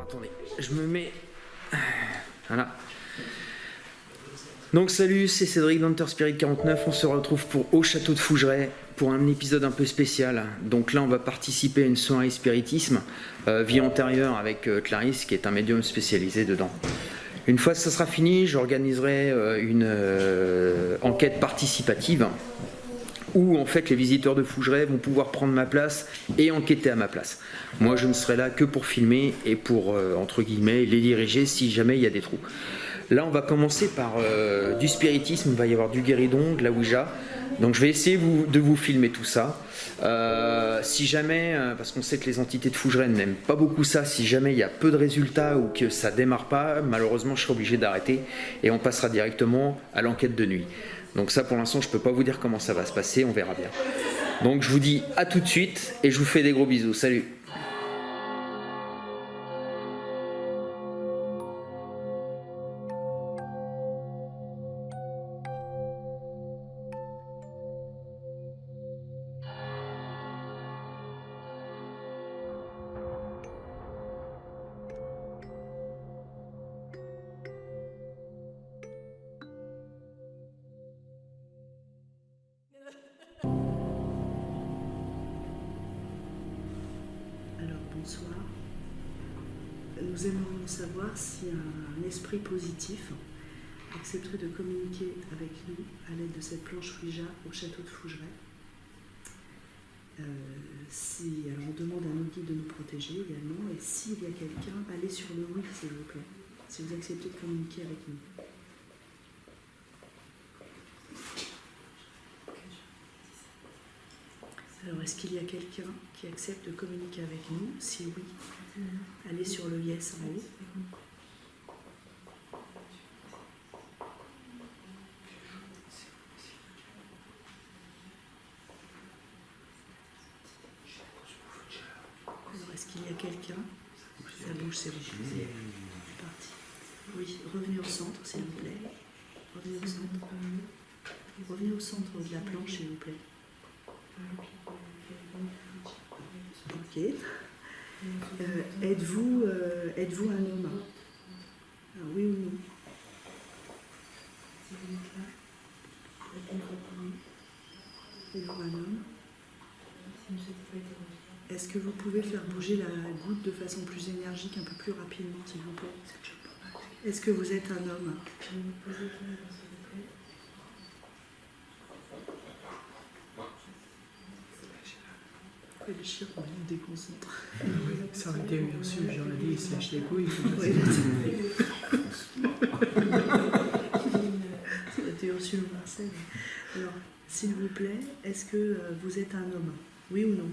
Attendez, je me mets... Voilà. Donc salut, c'est Cédric d'Hunter Spirit 49, on se retrouve au château de Fougeray pour un épisode un peu spécial. Donc là on va participer à une soirée spiritisme, vie antérieure avec Clarisse qui est un médium spécialisé dedans. Une fois que ça sera fini, j'organiserai une enquête participative où en fait les visiteurs de Fougeray vont pouvoir prendre ma place et enquêter à ma place. Moi je ne serai là que pour filmer et pour, entre guillemets, les diriger si jamais il y a des trous. Là on va commencer par du spiritisme, il va y avoir du guéridon, de la Ouija. Donc je vais essayer de vous filmer tout ça. Si jamais, parce qu'on sait que les entités de Fougeray n'aiment pas beaucoup ça, si jamais il y a peu de résultats ou que ça démarre pas, malheureusement je serai obligé d'arrêter et on passera directement à l'enquête de nuit. Donc ça pour l'instant je peux pas vous dire comment ça va se passer, on verra bien. Donc je vous dis à tout de suite et je vous fais des gros bisous, salut. Alors bonsoir. Nous aimerions savoir si un esprit positif accepterait de communiquer avec nous à l'aide de cette planche Ouija au château de Fougeray. Alors on demande à nos guides de nous protéger également, et s'il y a quelqu'un, allez sur le oui s'il vous plaît, si vous acceptez de communiquer avec nous. Alors, est-ce qu'il y a quelqu'un qui accepte de communiquer avec nous? Si oui, allez sur le yes en haut. Alors, est-ce qu'il y a quelqu'un? Ça bouge, c'est bon. C'est parti. Oui, revenez au centre, s'il vous plaît. Revenez au centre. Revenez au centre de la planche, s'il vous plaît. Ok. Êtes-vous un homme? Oui ou non? Êtes-vous un homme? Est-ce que vous pouvez faire bouger la goutte de façon plus énergique, un peu plus rapidement, s'il vous plaît? Est-ce que vous êtes un homme? Le chien, on me déconcentre. Ça aurait été Ursule, j'aurais dit, il se lâche les couilles. Oui. Ça aurait été Ursule ou Marcel. Alors, s'il vous plaît, est-ce que vous êtes un homme? Oui ou non?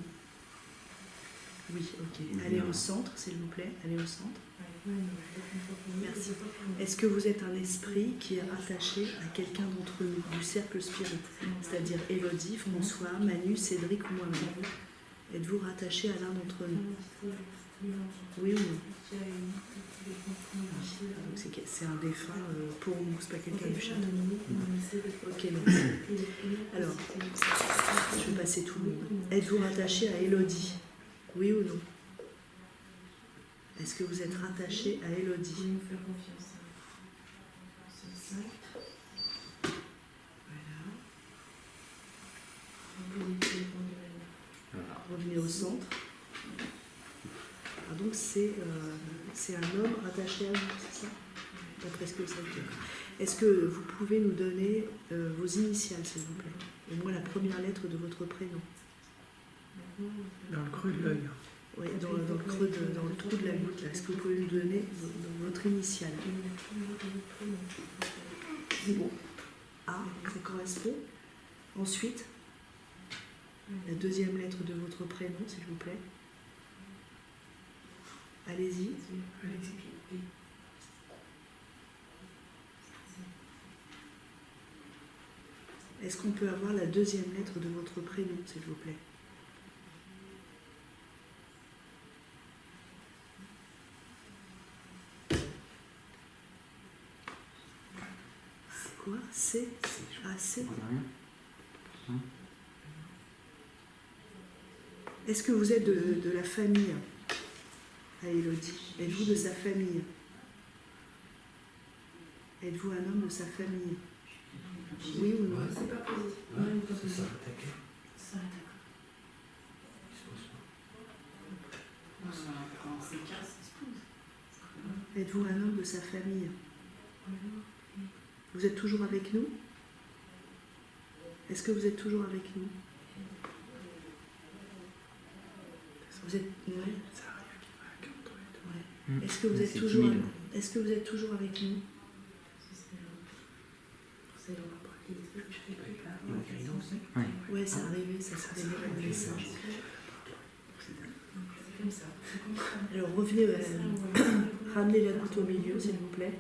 Oui, ok. Allez au centre, s'il vous plaît. Allez au centre. Merci. Est-ce que vous êtes un esprit qui est rattaché à quelqu'un d'entre nous, du cercle spirit? C'est-à-dire Élodie, François, Manu, Cédric ou moi-même? Êtes-vous rattaché à l'un d'entre nous? Oui ou non? C'est un défunt pour nous, c'est pas quelqu'un du château. Ok, merci. Alors, je vais passer tout le monde. Êtes-vous rattaché à Élodie? Oui ou non? Est-ce que vous êtes rattaché à Élodie? Voilà. Revenez au centre. Ah, donc c'est un homme rattaché à vous, c'est ça? D'après ce que ça veut dire. Est-ce que vous pouvez nous donner vos initiales, s'il vous plaît? Au moins la première lettre de votre prénom. Dans le creux de l'œil. Oui, dans le creux, dans le trou de la goutte, là. Est-ce que vous pouvez lui donner votre initiale? Bon. A, ça correspond. Ensuite, la deuxième lettre de votre prénom, s'il vous plaît. Allez-y. Est-ce qu'on peut avoir la deuxième lettre de votre prénom, s'il vous plaît? C'est quoi? C? Ah, C. Est-ce que vous êtes de la famille à Élodie? Êtes-vous de sa famille? Êtes-vous un homme de sa famille? Oui ou non? C'est pas positif. C'est ça, attaquer. Ça, êtes-vous un homme de sa famille? Vous êtes toujours avec nous? Est-ce que vous êtes toujours avec nous? Vous êtes... Ouais. Ouais. Est-ce que vous êtes toujours... Est-ce que vous êtes toujours avec nous? Ouais, c'est arrivé, ça s'est donné le message. Alors revenez, ramenez la goutte au milieu, s'il vous plaît.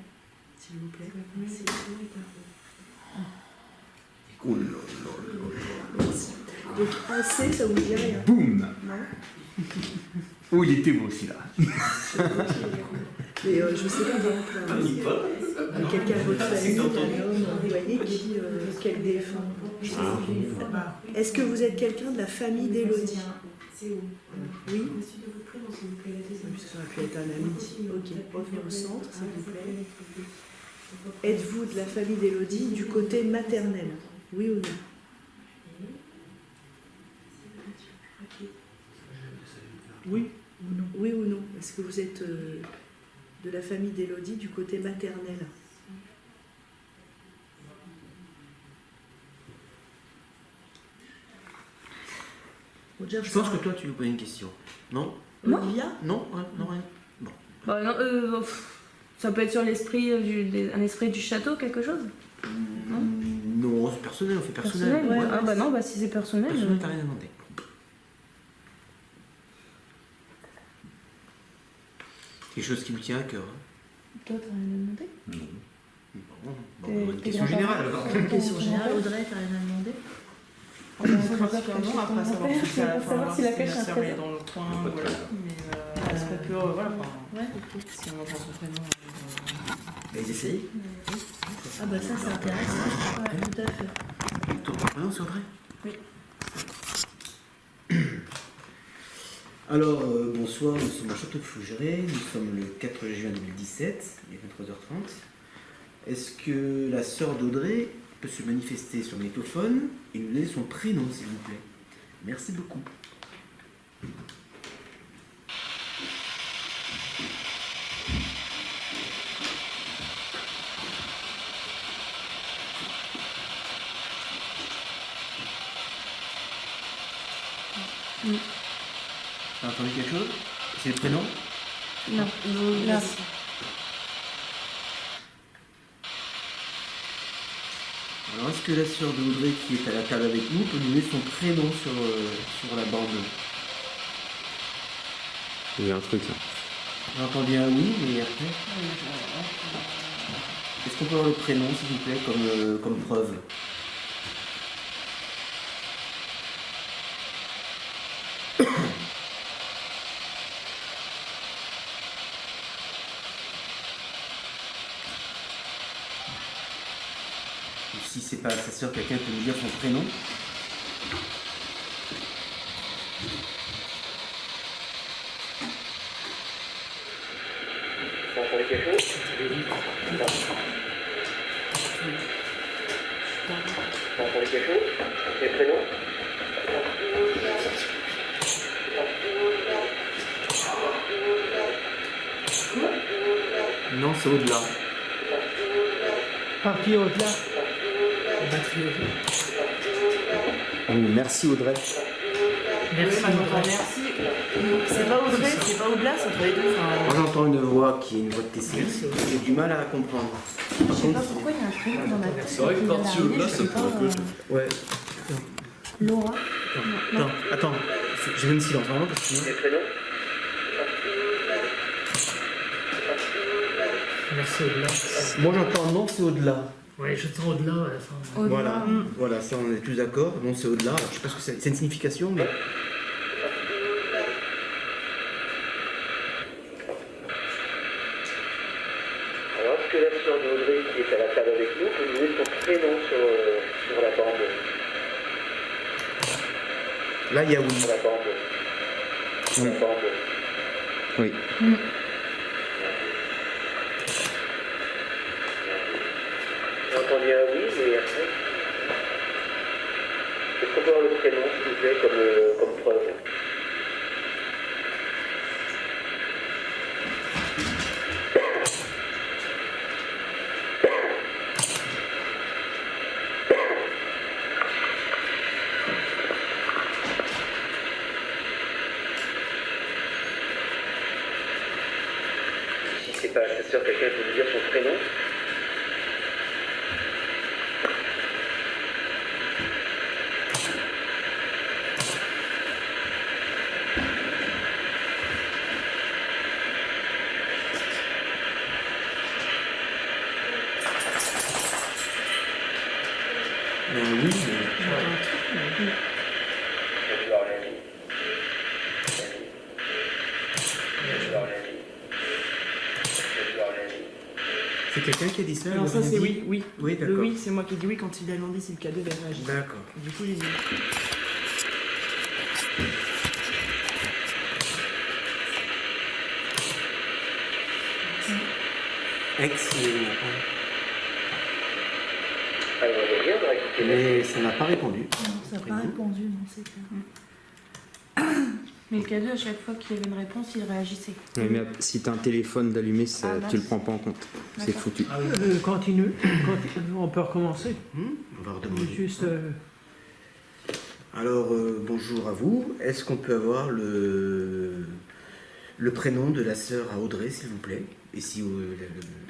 S'il vous plaît. Merci. Merci. Donc AC, ça vous dit rien? Boum! Non? Oh, il était beau celui-là. Mais je sais pas, par exemple, quelqu'un de votre famille, un homme, vous voyez, qui quel défunt. Est-ce que vous êtes quelqu'un de la famille d'Élodie? Oui. Puisque ça aurait pu être un ami. Ok, revenez au centre, s'il vous plaît. Êtes-vous de la famille d'Élodie du côté maternel? Oui ou non? Oui ou non? Oui ou non? Est-ce que vous êtes de la famille d'Élodie du côté maternel? Je pense que toi tu nous poses une question. Non? Olivia? Non, non, rien. Bon. Bah, non, ça peut être sur l'esprit un esprit du château, quelque chose? Non, c'est personnel, on fait personnel. Ouais. Ouais, Ah bah non, bah si c'est personnel. Personnel, t'as rien demandé. Quelque chose qui vous tient à cœur. Hein. Toi, t'as rien demandé? Bon, une question générale alors. Une question générale, Audrey, t'as rien à demander? Après savoir si ça, savoir si la pêche sa sœur est dans le coin, voilà. Mais est-ce qu'on peut, voilà, Ouais. si on entend son prénom. Vous essayez? Ah bah ça intéressant. Ouais, tout à fait. Ton prénom c'est Audrey? Oui. Alors, bonsoir, nous sommes à Château de Fougeray, nous sommes le 4 juin 2017, il est 23h30. Est-ce que la sœur d'Audrey peut se manifester sur le magnétophone et nous donner son prénom, s'il vous plaît? Merci beaucoup. T'as entendu quelque chose? C'est le prénom? Non. Là. Alors, est-ce que la sœur d'Audrey qui est à la table avec nous peut nous donner son prénom sur la bande? Il y a un truc là. J'ai entendu un oui, mais après. Est-ce qu'on peut avoir le prénom, s'il vous plaît, comme preuve? Si c'est pas sa sœur, quelqu'un peut nous dire son prénom? Vous entendez quelque chose? Vous entendez quelque chose? Les prénoms? Non, c'est au-delà. Papier au-delà. Oui, merci Audrey. Merci. Merci. C'est pas Audrey, c'est pas Oudla, c'est entre les deux. Moi j'entends une voix qui est une voix de TCL, j'ai du mal à comprendre. Je sais pas pourquoi il y a un prénom dans ma tête. C'est vrai que partie Oudla, ça peut un peu. Ouais. Laura. Attends, je mets une silence vraiment parce que sinon... Les prénoms Merci au-delà. Moi j'entends non, c'est au-delà. Ouais, je sens au-delà à la fin. Voilà, voilà, ça on est tous d'accord. Non, c'est au-delà. Alors, je sais pas ce que c'est une signification, mais. Alors, est-ce que la sœur d'Audrey qui est à la table avec nous peut nous donner son prénom sur la bande? Là, il y a oui. Sur la bande. Sur la bande. Oui. J'ai entendu un oui, mais après. Est-ce qu'on peut avoir le prénom, s'il vous plaît, comme preuve? Si c'est pas sa sœur, quelqu'un peut nous dire son prénom? Oui, mais... C'est quelqu'un qui a dit ça? Alors ça c'est oui, oui. Oui, Le d'accord. oui, c'est moi qui dis oui quand il a demandé si le cadeau avait réagi. D'accord. Du coup j'ai dit. Alors, on va bien dans écouter. Mais ça n'a pas répondu. Non, ça n'a pas répondu, non, c'est clair. Mais le cadeau, à chaque fois qu'il y avait une réponse, il réagissait. Oui, mais si t'as un téléphone d'allumé, Ah, tu le mince. prends pas en compte. C'est D'accord. foutu. Continue. On peut recommencer. On va redemander. Juste. Alors, bonjour à vous. Est-ce qu'on peut avoir le prénom de la sœur à Audrey, s'il vous plaît? Et si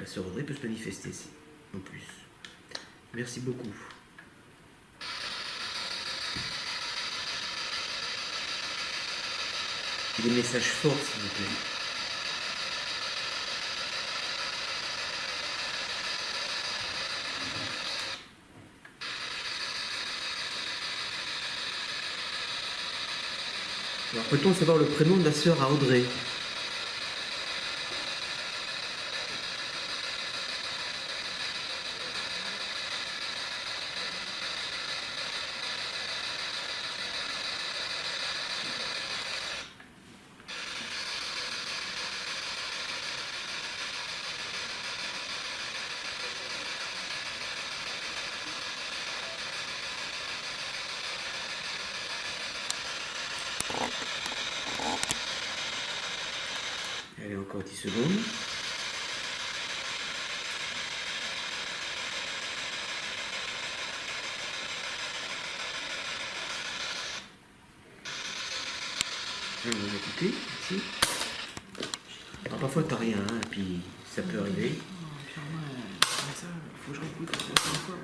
la sœur Audrey peut se manifester, si, en plus. Merci beaucoup. Des messages forts, s'il vous plaît. Alors, peut-on savoir le prénom de la sœur à Audrey? Allez, encore 10 secondes. On va écouter ici. Alors, parfois t'as rien, hein, et puis ça peut arriver. Ça, faut que je réécoute la prochaine fois.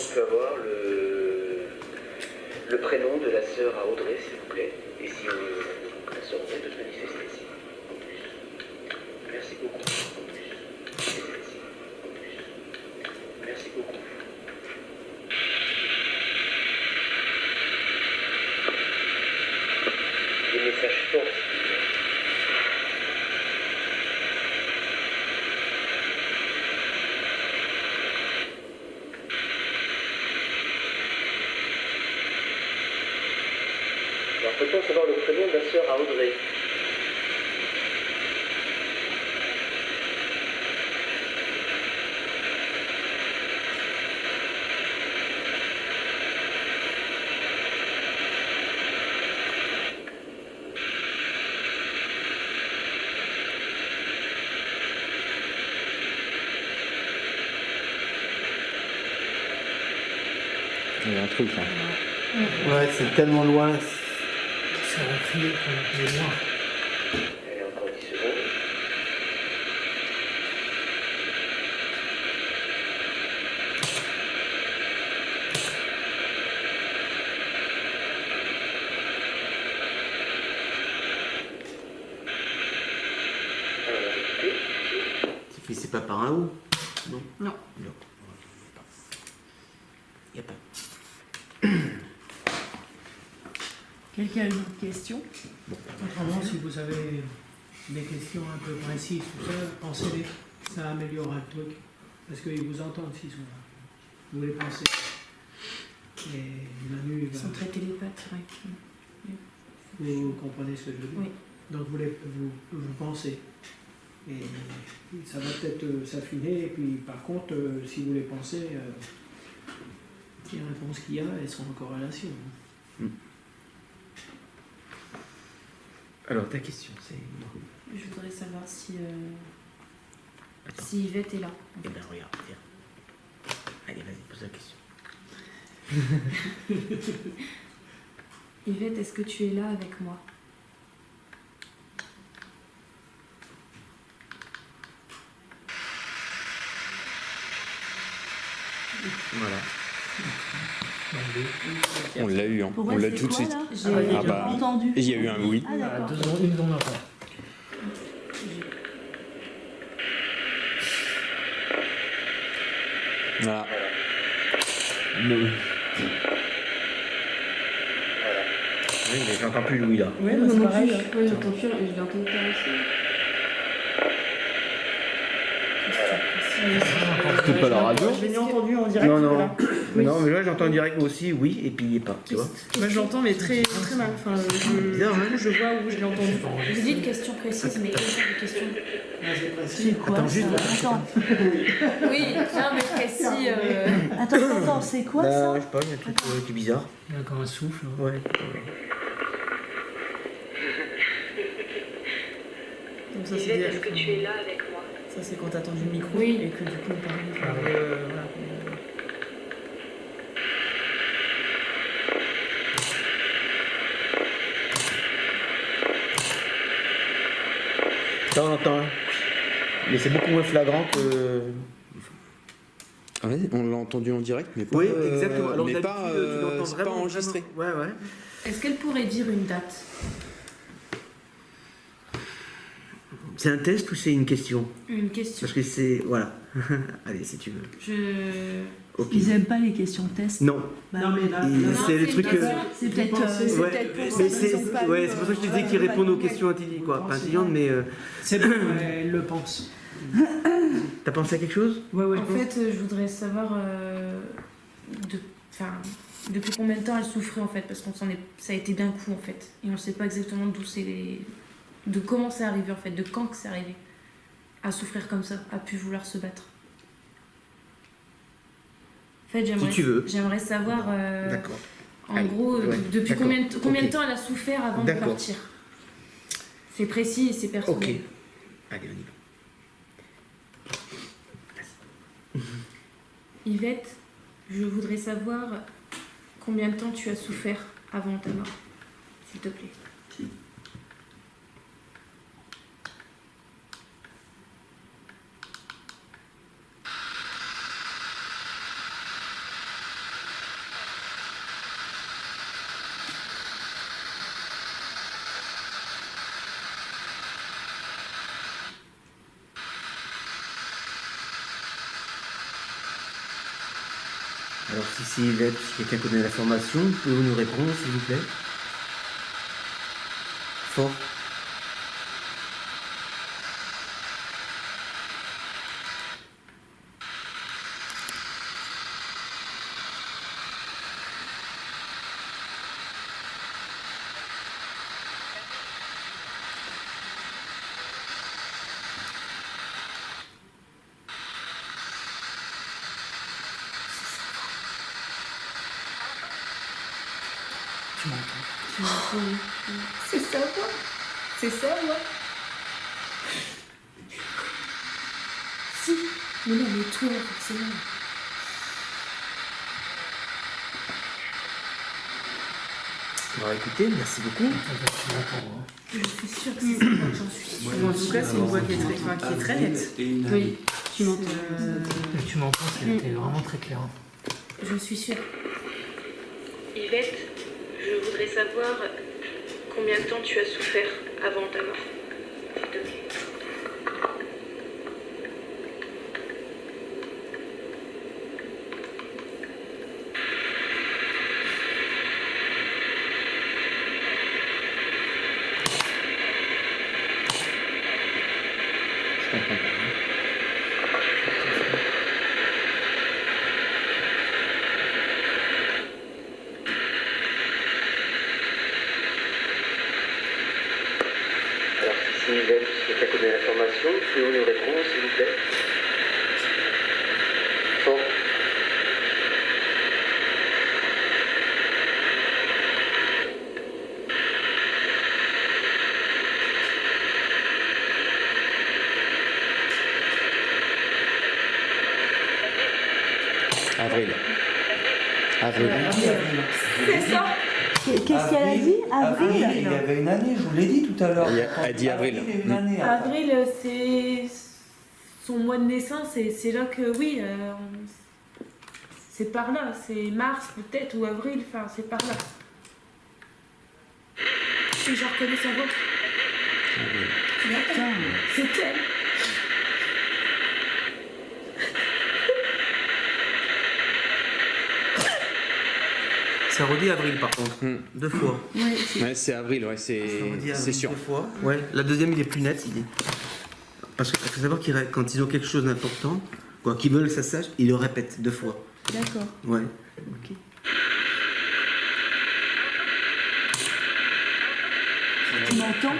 On peut avoir le prénom de la sœur à Audrey, s'il vous plaît. Et si la sœur Audrey peut se manifester ici. En plus. Merci beaucoup. En plus. Merci. En plus. Merci beaucoup. Des messages forts, s'il vous plaît. Alors, peut-on savoir le prénom de la sœur à Audrey? Il y a un truc là. Ouais, c'est tellement loin. C'est rentré comme les noirs. Allez, encore 10 secondes. C'est pas par un haut? Non. Non. Non. Y a pas. Quelqu'un a une autre question? Autrement, si vous avez des questions un peu précises, tout ça, pensez-les. Ça améliorera le truc. Parce qu'ils vous entendent s'ils sont là. Vous les pensez. Et Manu, il va- Sans traiter les pattes, ouais. vous comprenez ce que je veux dire? Oui. Donc vous pensez. Et ça va peut-être s'affiner. Et puis par contre, si vous les pensez, les réponses qu'il y a, elles sont en corrélation. Alors, ta question, c'est... Je voudrais savoir si Yvette est là. Eh ben, regarde, viens. Allez, vas-y, pose la question. Yvette, est-ce que tu es là avec moi? Voilà. On l'a eu, hein. Pour On moi, l'a c'est tout de quoi, suite. là J'ai Ah bah, entendu. il y a eu un oui. Ah, d'accord. Une seconde après. Voilà. Oui, mais j'entends plus Louis, là. Ouais, Moi c'est non pareil. plus, ouais, j'entends plus, je l'ai entendu tout à l'heure aussi. C'était pas la radio? Je l'ai entendu en direct. Non, non. voilà. Non, mais là, j'entends en direct moi aussi, oui, et puis il est pas, tu vois. Moi, je l'entends, mais très, très mal. Enfin, Bizarre, hein. je vois où je l'ai entendu. Vous dites question précise, mais quelle sorte de question? C'est quoi Attends, ça? juste, Attends, Oui, non, mais précis. attends, c'est quoi Bah, ça? je sais pas, il y a un truc qui est bizarre. Il y a encore un souffle. Hein. Ouais. Donc ça, c'est est-ce que tu es là avec moi? Ça, c'est quand t'attends du micro Oui. et que du coup, on parle. Enfin, voilà. Ça, on entend. Mais c'est beaucoup moins flagrant que... Ah ouais, on l'a entendu en direct, mais pas, Oui, exactement. Alors, mais d'habitude, pas, tu l'entends c'est pas vraiment, enregistré. vraiment. Ouais, ouais. Est-ce qu'elle pourrait dire une date? C'est un test ou c'est une question? Une question. Parce que c'est... Voilà. Allez, si tu veux. Je... Ok. Ils aiment pas les questions tests. Non. Bah, Non, mais là, Et Non, c'est le une truc... question. c'est peut-être Ouais, pour ça mais qu'ils ont pas ouais, eu, c'est pour ça que je te disais qu'ils répondent aux questions intelligentes, quoi. Pas intelligentes, mais... c'est bon, elle le pense. T'as pensé à quelque chose? Ouais, ouais. En fait, je voudrais savoir depuis combien de temps elle souffrait, en fait, parce qu'on s'en est... ça a été d'un coup, en fait. Et on sait pas exactement d'où c'est de comment c'est arrivé, en fait, de quand que c'est arrivé à souffrir comme ça, à pu vouloir se battre. En fait, tu veux. j'aimerais savoir, D'accord. en Allez, gros, ouais, depuis d'accord. combien Ok. de temps elle a souffert avant de D'accord. partir. C'est précis et c'est personnel. Ok. Allez, on y va. Yvette, je voudrais savoir combien de temps tu as souffert avant ta mort, s'il te plaît. Alors, si c'est Yvette, si quelqu'un connaît l'information, pouvez-vous nous répondre, s'il vous plaît? Fort. C'est ça, moi. C'est ça, moi. Si. Mais non, mais toi, forcément. Alors écoutez, merci beaucoup. Je suis sûre que c'est ça, j'en suis sûre. En tout cas, c'est une voix qui est très nette. Oui, tu m'entends. Tu m'entends, c'était vraiment très clair. Je suis sûre. Yvette, je voudrais savoir combien de temps tu as souffert avant ta mort. S'il te plaît. Je comprends pas. Alors, si Yvette souhaite connaître l'information, pouvez-vous nous répondre, s'il vous plaît? Fort. Avril. Avril. C'est ça. Qu'est-ce qu'elle a dit? Avril? Il y avait une année, je vous l'ai dit tout à l'heure. Elle dit avril. Il y a une année. Avril, c'est son mois de naissance et c'est là que, oui, c'est par là. C'est mars peut-être ou avril, enfin, c'est par là. Et je reconnais sa voix. C'est elle. Ça redit avril par contre, deux fois. Ouais, c'est avril, ouais, Ça redit c'est avril sûr. deux fois. Ouais, la deuxième il est plus net, il est. Parce qu'il faut savoir qu'ils quand ils ont quelque chose d'important, quoi, qu'ils veulent que ça sache, ils le répètent deux fois. D'accord. Ouais. Ok. Tu m'entends?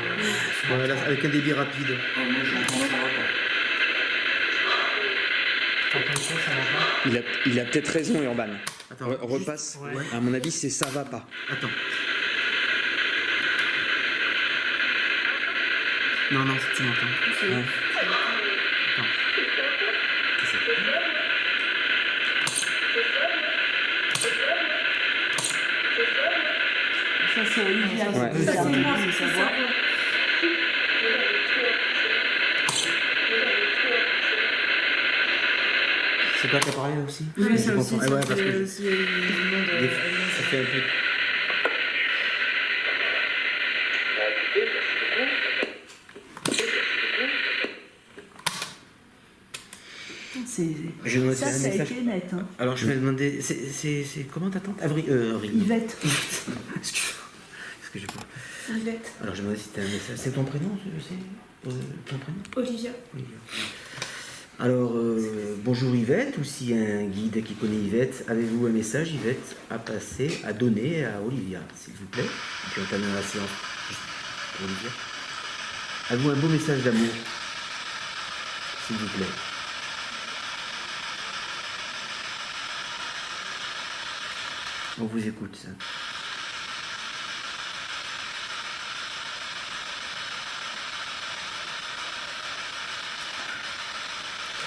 Voilà, avec un débit rapide. Il a peut-être raison, Urban. Attends, Repasse. Ouais. À mon avis, c'est ça va pas. Attends. Non, non, si tu m'entends. Ouais. Ça, c'est Olivia. Ouais. Ça, c'est moi, C'est c'est sa sa voix. voix. C'est toi qui as parlé là aussi? Oui, ça Je aussi, comprends. ça Ouais, parce que fait du monde. ça fait un peu. Bah, écoutez, merci beaucoup. C'est... Je vais Ça, un ça a message. été net. Hein. Alors je vais demander. C'est comment ta tante? Avril. Yvette. Excusez-moi. Yvette. Alors je vais demander si t'as un message. C'est ton prénom, c'est ton prénom? Olivia. Oui. Alors, bonjour Yvette, ou si un guide qui connaît Yvette, avez-vous un message Yvette à passer, à donner à Olivia, s'il vous plaît? Et puis on termine la séance. Olivia. Avez-vous un beau message d'amour, s'il vous plaît? On vous écoute, ça.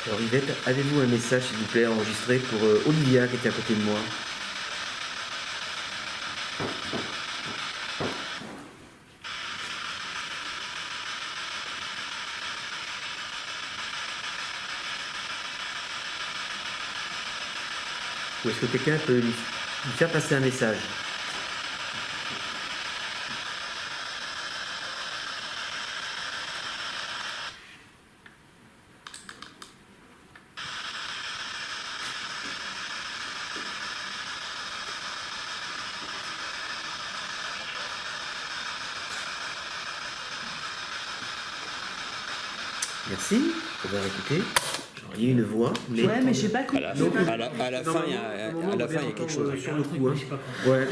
Alors Yvette, avez-vous un message s'il vous plaît enregistré pour Olivia qui était à côté de moi? Ou est-ce que quelqu'un peut lui faire passer un message? Merci d'avoir écouté. Alors, il y a une voix, mais... Ouais, mais je sais pas quoi. À la fin, il y a quelque chose. Sur le coup, hein. Ouais.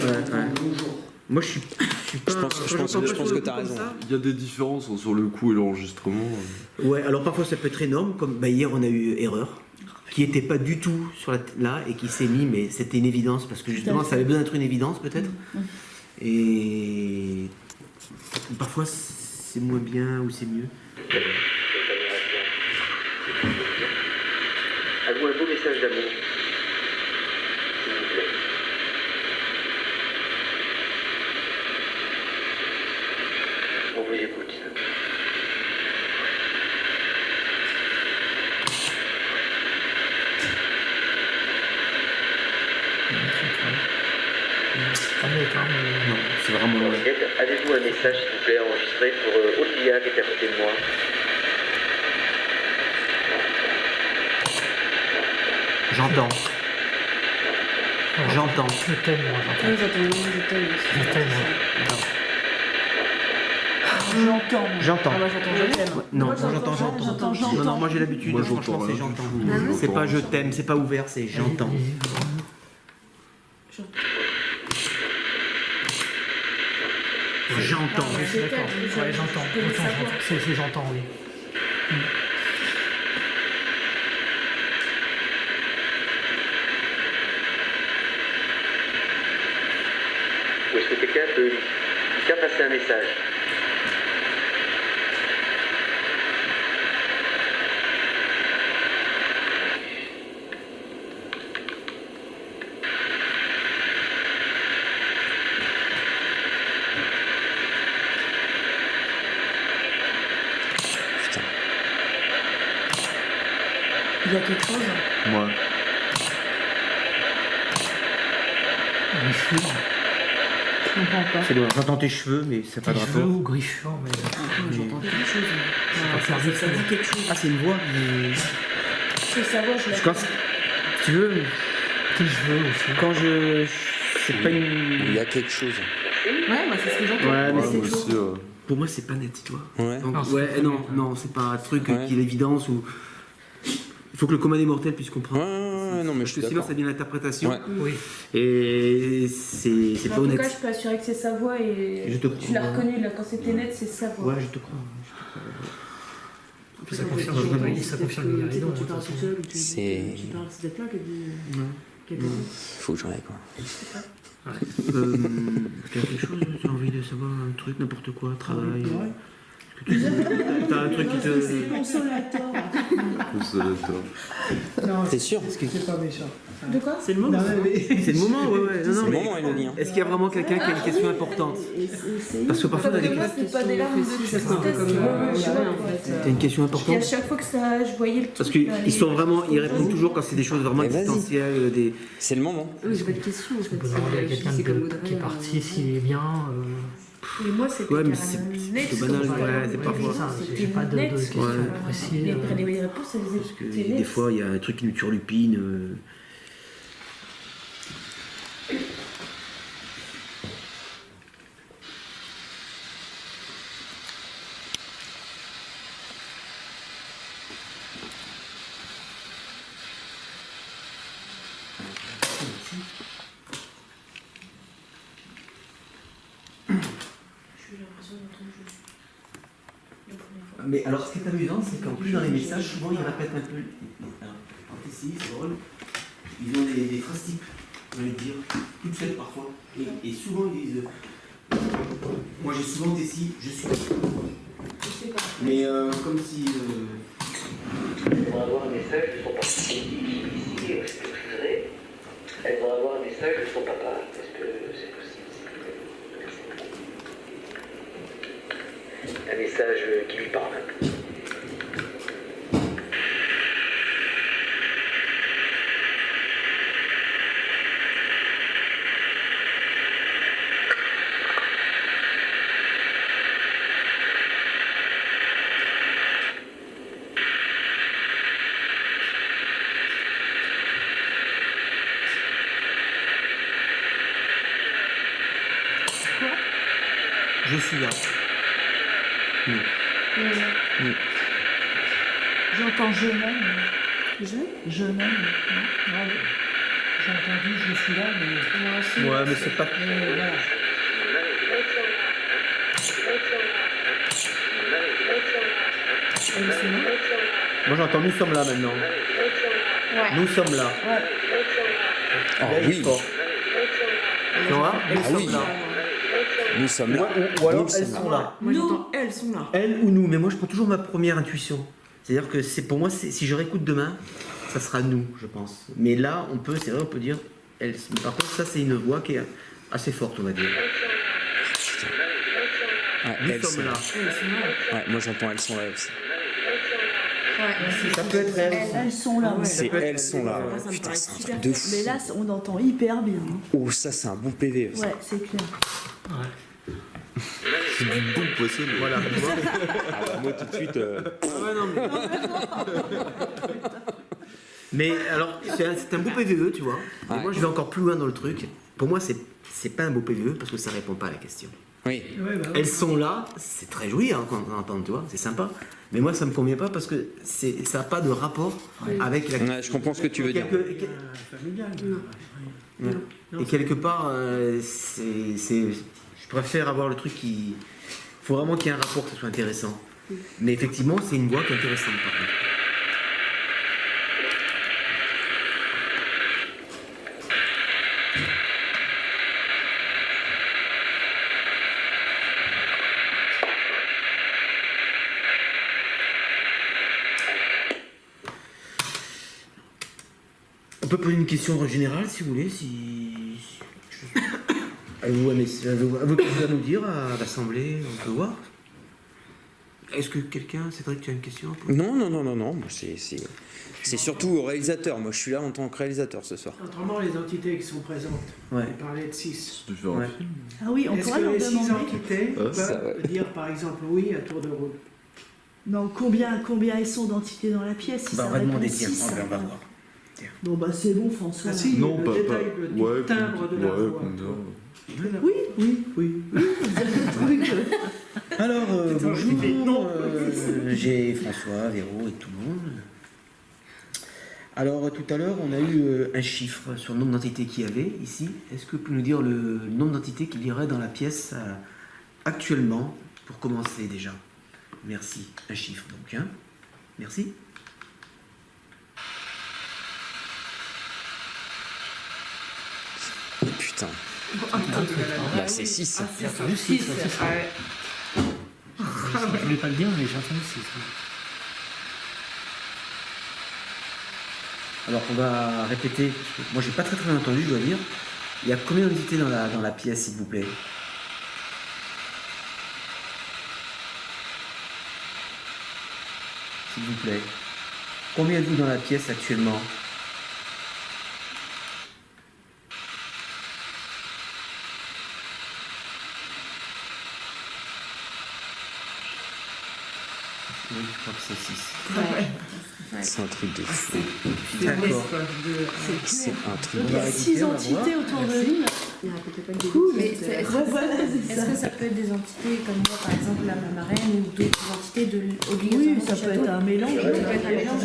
Moi, je suis pas... Je pense que tu as raison. Il y a des différences sur le coup et l'enregistrement. Ouais, alors parfois ça peut être énorme, comme bah, hier on a eu erreur, qui n'était pas du tout sur là et qui s'est mis, mais c'était une évidence parce que justement ça avait besoin d'être une évidence peut-être. Et parfois c'est moins bien ou c'est mieux. Avez-vous un beau message d'amour, s'il vous plaît? vous écoute. Non, c'est vraiment loin. Enquête, avez-vous un message, s'il vous plaît, enregistré pour Olivia, qui est à côté de moi? J'entends. J'entends. Je t'aime, moi, j'entends. Oui, j'entends le nom du thème aussi. Je t'aime, moi. J'entends. J'entends. Ah, moi j'entends je t'aime. Non, Moi, moi j'entends, j'entends. Non, non, moi j'ai l'habitude, Moi, franchement, j'entends c'est rien j'entends. du tout, C'est j'entends pas je rien. t'aime, c'est pas ouvert, c'est j'entends. J'entends. Je suis d'accord. Ouais, j'entends. Je peux le Autant savoir. c'est j'entends, oui. Ou est-ce que quelqu'un peut faire passer un message? Il y a quelque chose. Ouais. Griffure. Je comprends pas. C'est loin. J'entends tes cheveux, mais c'est pas de Cheveux rapport. ou griffure, mais. J'entends quelque chose. pas faire Ça dit quelque chose. Ah, c'est une voix, mais. C'est sa voix, je la Quand, si tu veux, Tes cheveux aussi. quand je. C'est pas une. Il y a quelque chose. Ouais, moi c'est ce que j'entends. Ouais, mais Ouais, c'est. moi aussi. Pour moi, c'est pas net, tu vois. Ouais. Donc, Non, c'est ouais, pas non, net, hein. non, c'est pas un truc Ouais. qui est l'évidence ou. Il faut que le commun des mortels puisse comprendre. Ouais, non, mais Parce je suis que sinon, d'accord. ça devient l'interprétation. Ouais. Oui. Et c'est En pas tout honnête. cas, je peux assurer que c'est sa voix et Je te tu l'as crois. reconnu là. Quand c'était net, c'est sa voix. Ouais, je te crois. Puis ça confirme ça confirme le guéridon, Quand tu de toute parles façon. tout seul, ou tu C'est- parles, c'est peut-être là qu'elle dit. Ouais. qu'elle te dit. Faut que j'en aille, quoi. Tu as quelque chose, tu as envie de savoir un truc, n'importe quoi, travail. T'as un truc qui te. C'est consolateur. Consolateur. Non, T'es sûr? c'est pas méchant. De quoi? C'est le moment. Non, mais. C'est le moment, ouais, ouais. Non, C'est non, le mais moment, Elodie. hein. est-ce qu'il y a vraiment quelqu'un qui a une question importante? Parce que parfois, on a des Moi, questions. c'est pas des larmes de C'est un peu comme tristesse. en fait. T'as une question Et à importante? chaque fois que ça, je voyais le truc. Parce là, qu'ils sont vraiment. Ils répondent toujours quand c'est des choses vraiment Mais vas-y. existentielles. Des... C'est le moment. Oui, j'ai pas de question en On fait. peut demander à quelqu'un C'est comme qui est parti, s'il est bien. Et moi, c'était Ouais, mais carrément c'est net. plutôt banal, comme ça. ouais, c'est parfois ça. C'était J'ai pas de net. questions Ouais. précises. Les réponses, elles Parce que étaient des nettes. fois, il y a un truc qui nous turlupine. J'ai eu l'impression d'entendre juste la première fois. Mais alors, ce qui est amusant, c'est qu'en plus, dans les messages, souvent, ils répètent un peu. Alors, ici, c'est drôle. Ils ont des phrases types, j'ai envie de dire, toutes faites parfois. Et souvent, ils disent. Moi, j'ai souvent ici, je suis. Je sais pas. Mais comme si. Elles vont avoir un message de son papa. Ici, est-ce que vous voudrez? Elles vont avoir un message de son papa. Est-ce que c'est possible? Un message qui lui parle. Je suis là. J'entends je m'aime. Je m'aime. J'ai entendu, je suis là, mais. Moi aussi. Ouais, mais c'est pas. Voilà. Moi, j'entends nous sommes là maintenant. Ouais. Nous sommes là. Ah Là, il est oui, fort. Tu vois? Elles Ah sont oui. là. nous sommes là. Ou alors, Nous elles sommes sont là. Moi j'entends elles sont là. Elle ou nous, mais moi je prends toujours ma première intuition. C'est-à-dire que c'est pour moi, si je réécoute demain, ça sera nous, je pense. Mais là, on peut, c'est vrai, on peut dire elle. Mais par contre, ça c'est une voix qui est assez forte, on va dire. Ah Ouais, Nous elles sommes sont là. Ouais, moi j'entends elles sont là aussi. Ça peut être elles. Elles sont là. Ouais. C'est peut être elles sont là. Moi, ça me Putain, paraît c'est un super truc de fou. Mais là, on entend hyper bien. Hein. Oh, ça c'est un bon PV. Ça. Ouais, c'est clair. C'est du bon poisson. Voilà. Ah bah, moi tout de suite. Mais alors, c'est un beau PVE, tu vois. Et Ouais. moi, je vais encore plus loin dans le truc. Pour moi, c'est pas un beau PVE parce que ça répond pas à la question. Oui. Ouais, bah, Elles sont là, c'est très joli hein, quand on entend, tu vois, c'est sympa. Mais moi, ça me convient pas parce que ça n'a pas de rapport avec la Ouais, je comprends ce que tu veux dire. familial. Et quelque part, je préfère avoir le truc qui. Il faut vraiment qu'il y ait un rapport qui soit intéressant. Mais effectivement, c'est une voix qui est intéressante par contre. On peut poser une question générale si vous voulez, Avez-vous quelque chose à nous dire à l'Assemblée? On peut voir. Est-ce que quelqu'un, Cédric, tu as une question à poser? Non. Moi, c'est surtout au réalisateur. Moi, je suis là en tant que réalisateur ce soir. Autrement, les entités qui sont présentes, Ouais. on parlait de 6. De faire Ouais. un film. Ah oui, on Est-ce pourrait que leur les 6 demander. entités ça, peuvent dire par exemple oui à tour de rôle? Non, combien elles sont d'entités dans la pièce si Bah, ça on va répond demander, tiens, 6, on va voir. Bon bah c'est bon François. Ah si, Non, le pas. détail du Ouais, timbre de la voix. combien. Oui. Alors, bonjour, j'ai François, Véro et tout le monde. Alors, tout à l'heure, on a eu un chiffre sur le nombre d'entités qu'il y avait ici. Est-ce que vous pouvez nous dire le nombre d'entités qu'il y aurait dans la pièce actuellement, pour commencer déjà? Merci. Un chiffre, donc. Hein. Merci. Putain. Bah, c'est 6. J'ai entendu 6. Je voulais pas le dire, mais j'ai entendu 6. Alors, on va répéter. Moi, j'ai pas très très entendu, je dois dire. Il y a combien d'entités dans la pièce, s'il vous plaît? S'il vous plaît. Combien êtes-vous dans la pièce actuellement? Oui, je crois que c'est 6. C'est un truc de fou. D'accord. C'est un truc Donc il de y a va 6 répéter, on va entités voir. autour de Merci. l'île. Cool. Mais est-ce Voilà, c'est est-ce ça. que ça peut être des entités comme moi, par exemple la marraine, ou d'autres entités de obligatoirement Oui, ça du peut château? être un mélange. Ça peut être un mélange.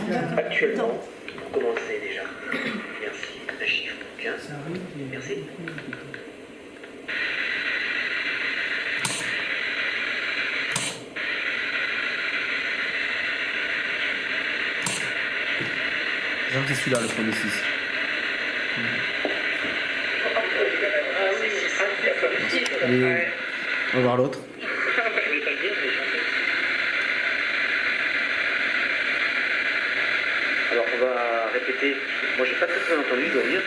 D'accord. Actuellement, pour commencer déjà. Merci. Un chiffre pour 15. Ça arrive. Merci. Genre, c'est celui-là, le premier 6. Et on va voir l'autre. Alors on va répéter. Moi j'ai pas très bien entendu, je dois dire.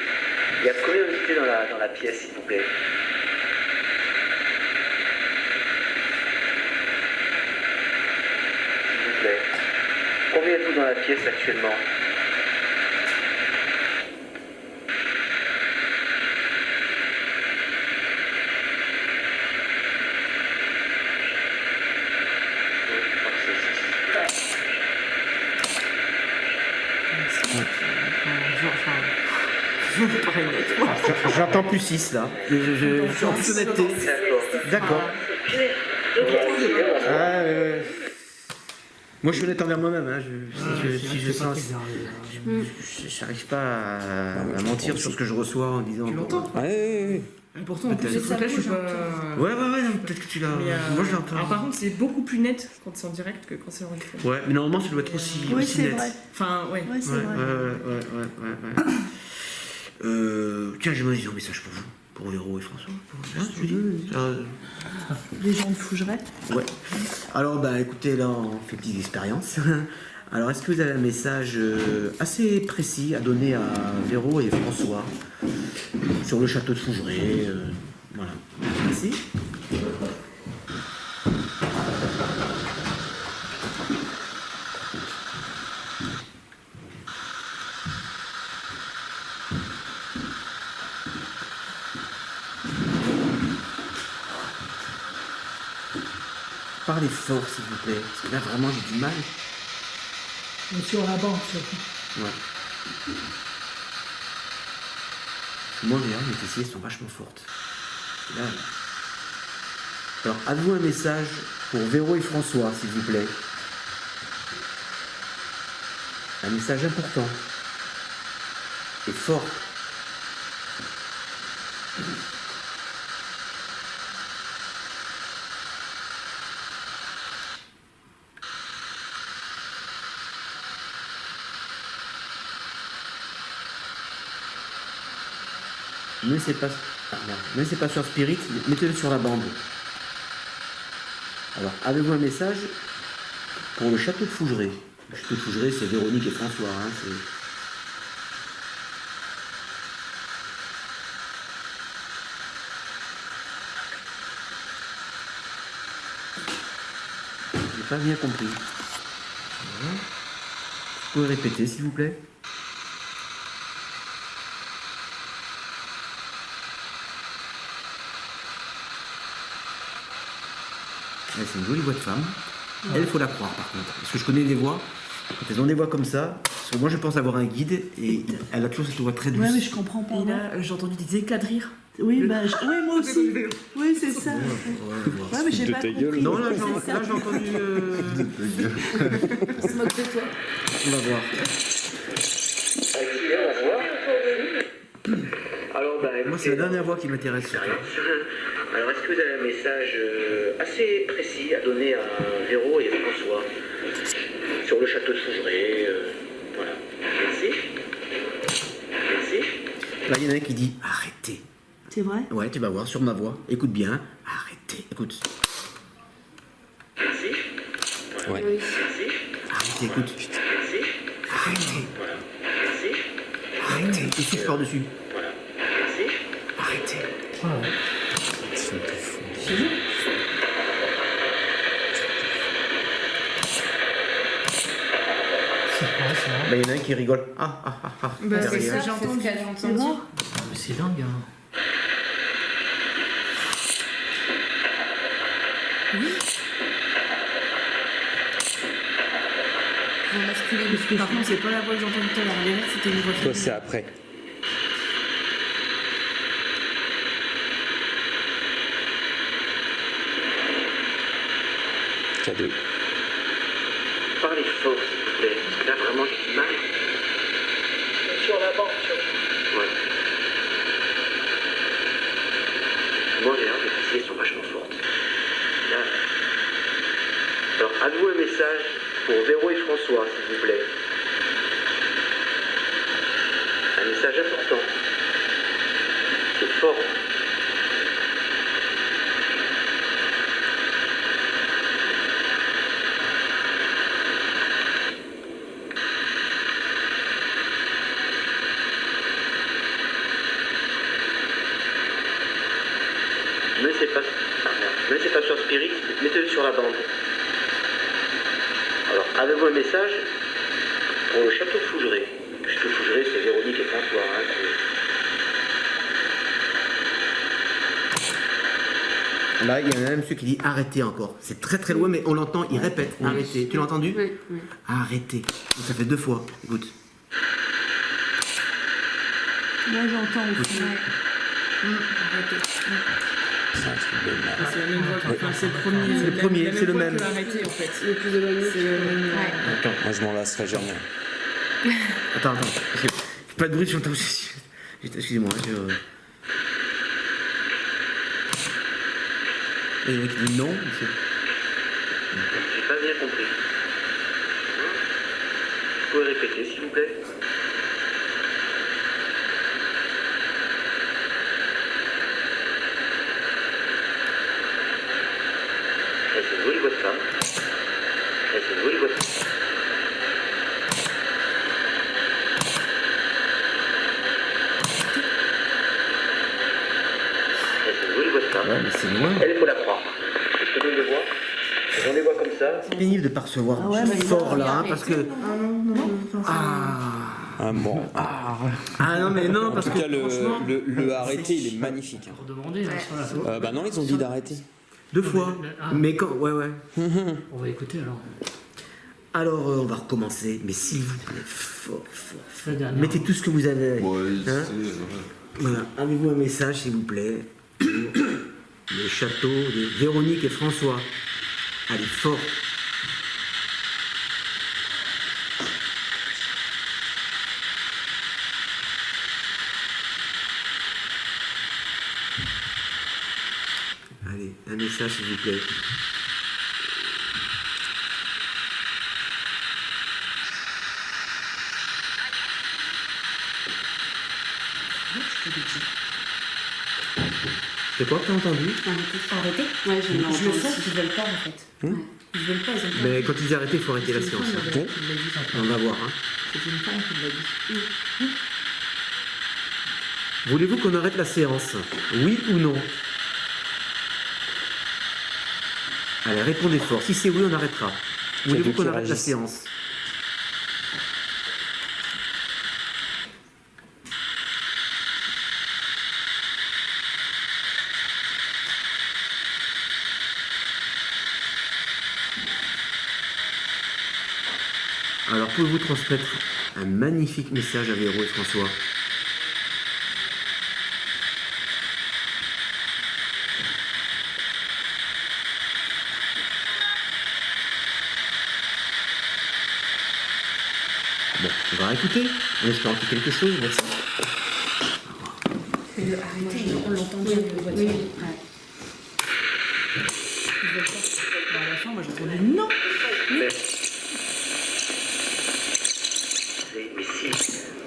Il y a combien d'entités dans la pièce, s'il vous plaît? S'il vous plaît. Combien êtes-vous dans la pièce actuellement? Je crois que c'est six. J'entends plus 6 là. Je suis en toute honnêteté. D'accord. Ah, moi je suis honnête envers moi-même. Hein. Si je sens. J'arrive pas à mentir sur ce que je reçois en disant. Tu l'entends? Ouais. Et pourtant, en plus, Peut-être. ce truc-là, je suis pas. Ouais, peut-être que tu l'as. Mais, Moi je l'entends. Alors, par contre, c'est beaucoup plus net quand c'est en direct que quand c'est enregistré. Ouais, mais normalement ça doit être aussi, Oui, aussi c'est net. vrai. Enfin, ouais. Ouais, c'est Ouais, vrai. tiens, j'aimerais dire un message pour vous, pour Véro et François. Hein, je dis Les gens de Fougeray. Ouais. Alors, bah, écoutez, là, on fait petite expérience. Alors, est-ce que vous avez un message assez précis à donner à Véro et François sur le château de Fougeray? Voilà. Merci. Parlez fort, s'il vous plaît. Parce que là, vraiment, j'ai du mal. Et sur la banque, surtout. Ouais. Moi, regarde, mes fessiers sont vachement fortes. Là. Alors, avez-vous un message pour Véro et François, s'il vous plaît? Un message important. Et fort. Ne c'est pas... Ah, merde. Ne c'est pas sur Spirit, mettez-le sur la bande. Alors, avez-vous un message pour le château de Fougeray? Le château de Fougeray, c'est Véronique et François. Hein, j'ai pas bien compris. Voilà. Vous pouvez répéter, s'il vous plaît? C'est une jolie voix de femme. Elle, il faut la croire par contre. Parce que je connais des voix, quand elles ont des voix comme ça, parce que moi je pense avoir un guide et elle a toujours cette voix très douce. Ouais, mais je comprends pas. Et là, j'ai entendu des éclats de rire. Oui, bah, oui, moi aussi. Oui, c'est ça. Ouais, mais j'ai pas compris. Non, là C'est ça. j'ai entendu. On se moque de toi. On va voir. On va voir. Alors, bah, Moi, c'est la dernière voix qui m'intéresse. Alors, est-ce que vous avez un message assez précis à donner à Véro et François sur le château de Fougeray? Voilà. Merci. Merci. Là, il y en a un qui dit arrêtez. C'est vrai? Ouais, tu vas voir sur ma voix. Écoute bien. Arrêtez. Écoute. Merci. Voilà. Ouais. Merci. Arrêtez, écoute. Merci. Arrêtez. Voilà. Merci. Arrêtez. Tu souffles par-dessus. Voilà. Merci. Arrêtez. Bah, il y en a un qui rigole. Ah, ah, ah, ah. Bah, c'est derrière. ça, j'ai entendu. C'est vrai? C'est dingue, hein. Voix masculine. Par contre, c'est pas la voix que j'ai entendue tout à l'heure. Les rires, c'était une voix Toi, féminine. c'est après. Cadeau. Parlez fort, s'il vous plaît. Parce que là, vraiment, j'ai du mal. Sur la banque, surtout. Ouais. Moi, regarde, les fessiers sont vachement fortes. Là. Alors, avez-vous un message pour Véro et François, s'il vous plaît? Un message important. C'est fort. Mais c'est pas sur Spirit, mettez-le sur la bande. Alors, avez-vous un message pour le château de Fougeray? Le château de Fougeray, c'est Véronique et François. Hein, Là, il y en a un monsieur qui dit arrêtez encore. C'est très très loin, mais on l'entend, il répète arrêtez. Tu l'as entendu? Oui, oui. Arrêtez. Donc, ça fait 2 fois. Écoute. Moi, j'entends aussi. Arrêtez. C'est un truc de malade. C'est la même voix. Enfin, c'est le premier. C'est le premier, c'est le voix même. que l'arrêté, en fait. Le plus éloigné. C'est le même. Ouais. Attends, Moi, je m'en lasserai jamais. attends. Parce que pas de bruit sur le temps. Excusez-moi. Il y en a qui dit non. j'ai pas bien compris. Vous pouvez répéter, s'il vous plaît? C'est une jolie voix de femme. C'est une jolie voix de femme. C'est une jolie voix de femme. Ouais, mais c'est loin. Elle, il faut la croire. Je te donne des voix. J'en ai voix comme ça. C'est pénible de percevoir Ah ouais, mais fort là, là, hein, mais parce c'est que. bon. Ah non, non, non. Ah bon. Ah non, mais non, En parce tout que. cas, franchement, le arrêté, il est magnifique. Pour demander, là, sur la Bah non, ils ont dit d'arrêter. 2 fois. Ah. Mais quand. Ouais, ouais. On va écouter alors. Alors, on va recommencer, mais s'il vous plaît, fort, fort, fort. La dernière. Mettez tout ce que vous avez. Ouais, Hein c'est. Voilà, avez-vous un message, s'il vous plaît, pour le château de Véronique et François. Allez, fort. Allez, un message, s'il vous plaît. C'est quoi que t'as entendu? Arrêtez. Ouais, je l'ai Je le entendu. sens qu'ils veulent pas en fait. Hein Ils veulent pas, ils ont pas. Mais quand ils arrêtent, il faut arrêter la C'est une séance. femme, hein. qui l'a dit. On va voir. Hein. C'est une femme qui l'a dit. Voulez-vous qu'on arrête la séance? Oui ou non? Allez, répondez fort. Si c'est oui, on arrêtera. Voulez-vous qu'on arrête la séance? Alors, pouvez-vous transmettre un magnifique message à Véro et François? Bon, on va écouter. On espère qu'il y a quelque chose. Merci. Mais arrêtez, on l'entend bien, le voix de Oui, femme. ouais. Ils veulent pas. Bah, à la fin, moi j'entendais non. Mais si.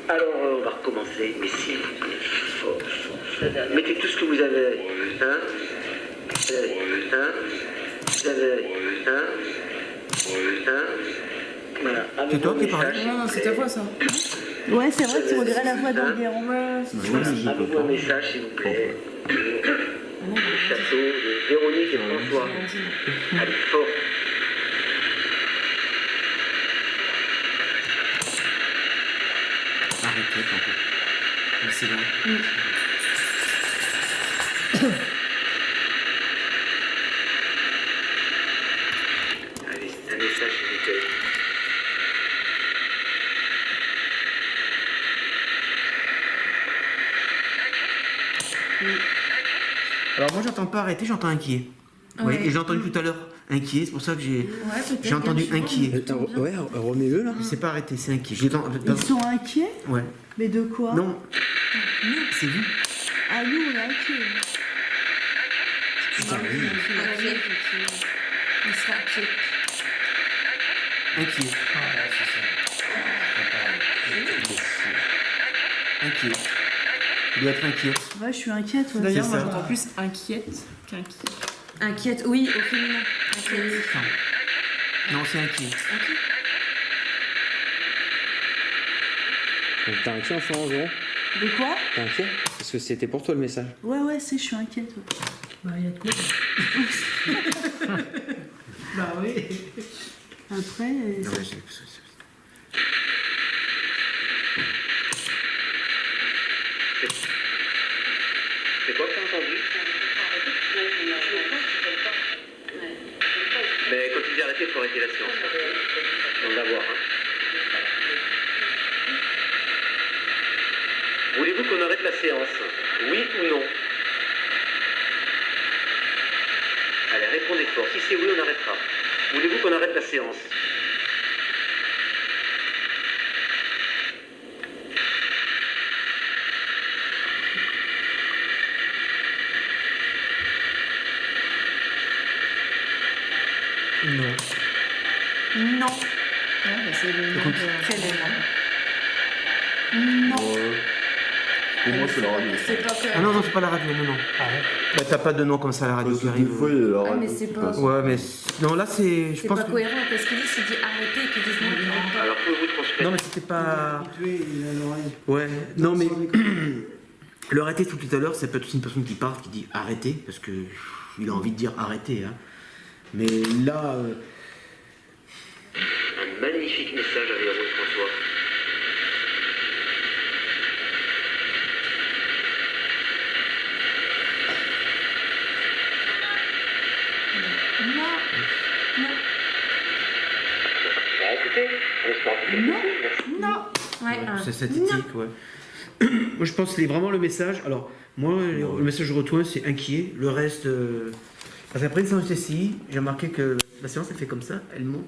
Alors, on va recommencer. Mais s'il vous plaît, fort, fort. Mettez tout ce que vous avez. Hein? Hein? Vous avez. Hein? Hein? Voilà. C'est toi qui parles? Non, c'est ta voix ça. Ouais, c'est vrai que tu dirais la voix d'Enguerrand. Avez-vous un message, s'il vous plaît? Le château de Véronique et François. Allez, fort. Arrêtez, papa. Mais c'est vrai. Allez, un message, s'il vous plaît. Alors moi j'entends pas arrêter, j'entends inquiet. Oui, et j'ai entendu tout à l'heure inquiet, c'est pour ça que j'ai entendu inquiet. Ouais, remets-le là. C'est pas arrêté, c'est inquiet. J'ai entendu- Ils sont inquiets? Ouais. Mais de quoi? Non. C'est vous. Ah, nous, on est inquiets. Inquiet. Il sera inquiet. Inquiet. Inquiet. Il doit être inquiet. Ouais, je suis inquiète. Ouais. D'ailleurs, C'est moi ça. j'entends plus inquiète qu'inquiète. Inquiète, oui, au féminin. Inquiète. Non, c'est inquiet. Donc t'es inquiet en faisant Véro? De quoi? T'es inquiet? Parce que c'était pour toi le message. Ouais, ouais, je suis inquiète. Ouais. Bah, il y a de quoi. Bah oui. Après, Non, mais C'est quoi que t'as entendu? Mais quand ils arrêtent, il faut arrêter la séance. On va voir. Hein. Voulez-vous qu'on arrête la séance? Oui ou non? Allez, répondez fort. Si c'est oui, on arrêtera. Voulez-vous qu'on arrête la séance? non. non. Ouais, bah, c'est le nom de Quel est Hélène. non. Pour moi, c'est la radio. C'est pas que. Ah non, non, c'est pas la radio, non, non. Ah ouais. Bah, t'as pas de nom comme ça à la radio Parce qui que arrive. des fois, il y a la radio mais qui c'est pas- passe. Ouais, mais. Non, là, c'est. Je C'est pense pas que. cohérent parce qu'il dit c'est dit arrêtez et qu'ils disent non, ils n'arrêtent pas. Alors, pouvez-vous transmettre? Non, mais c'était pas. Habitué, il a l'oreille. Ouais, non, mais. Sans micro. Le arrêter tout à l'heure, c'est peut-être aussi une personne qui parle, qui dit arrêtez, parce que il a envie de dire arrêtez. Hein. Mais là. Un magnifique message à Véro et François. Bah écoutez, on espère que quelque chose, merci. Ouais, C'est cette éthique, ouais. Moi, je pense que c'est vraiment le message. Alors, moi, le message que je retiens, c'est inquiet. Le reste. Parce qu'après une séance de TCI, j'ai remarqué que la séance, elle fait comme ça, elle monte.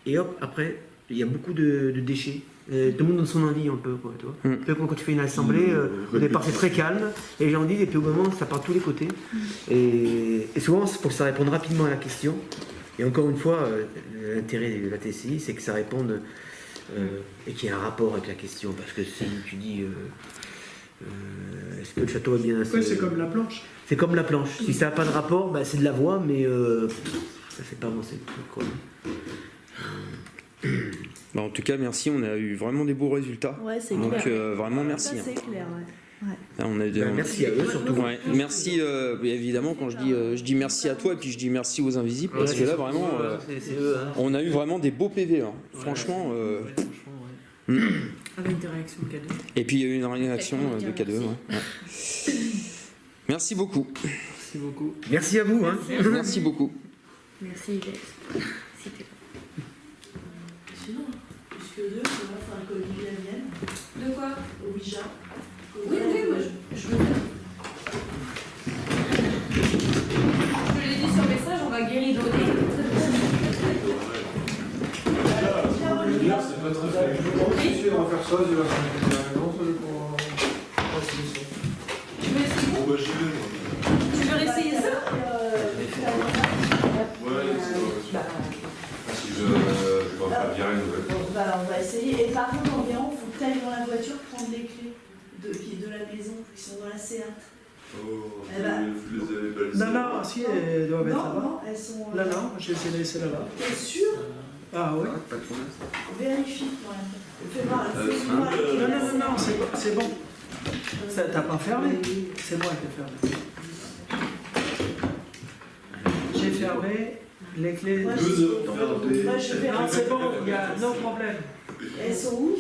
Et hop, après, il y a beaucoup de déchets. Tout le monde donne son avis un peu, quoi, tu vois. Quand tu fais une assemblée, au départ, c'est très calme. Et les gens disent, et puis au moment, ça part de tous les côtés. Et souvent, c'est pour que ça réponde rapidement à la question. Et encore une fois, l'intérêt de la TCI, c'est que ça réponde. Et qu'il y ait un rapport avec la question, parce que si tu dis est-ce que le château est bien Ouais, c'est comme la planche. C'est comme la planche. Si ça n'a pas de rapport, bah, c'est de la voix, mais ça fait pas avancer le truc, quoi. Bah, en tout cas, merci, on a eu vraiment des beaux résultats. Ouais, c'est Donc clair. vraiment merci. Ça, c'est clair, ouais. Là, on a Merci à eux surtout. Ouais, merci, évidemment, quand je dis merci à toi et puis je dis merci aux invisibles, parce que là vraiment, c'est eux, hein. on a eu vraiment des beaux PV. Hein. Franchement. Avec des réactions cadeaux. Et puis il y a eu une réaction de cadeau. Ouais. Merci beaucoup. Merci beaucoup. Merci à vous. Hein. Merci beaucoup. Merci Yvette. C'était Sinon, puisque deux, ça va faire que Olivia vienne. de quoi? Au Ouija. Oui, moi je veux bien. Je l'ai dit sur message, on va guérir l'autre. C'est pas très fait. Je on va faire ça, il va faire Tu veux essayer? Bon, bah, j'y vais, moi. Tu veux essayer ça? Ouais, c'est vrai. Si je vais pas virer une nouvelle. Bah, on va essayer. Et par contre, environ, il faut que tu ailles dans la voiture prendre les clés de la maison, qui sont dans la C1. Oh, Eh ben, vous les avez balisées. Non, si, elles doivent être Non, là-bas. non, elles sont. Non, je les ai laissées là-bas. T'es sûr? Ah oui. Vérifie quand même. Fais voir. Non, c'est bon. Ça t'a pas fermé? C'est moi qui ai fermé. J'ai fermé les clés. Moi, Deux heures, je vais Non, c'est bon, il y a no problème. Elles sont où?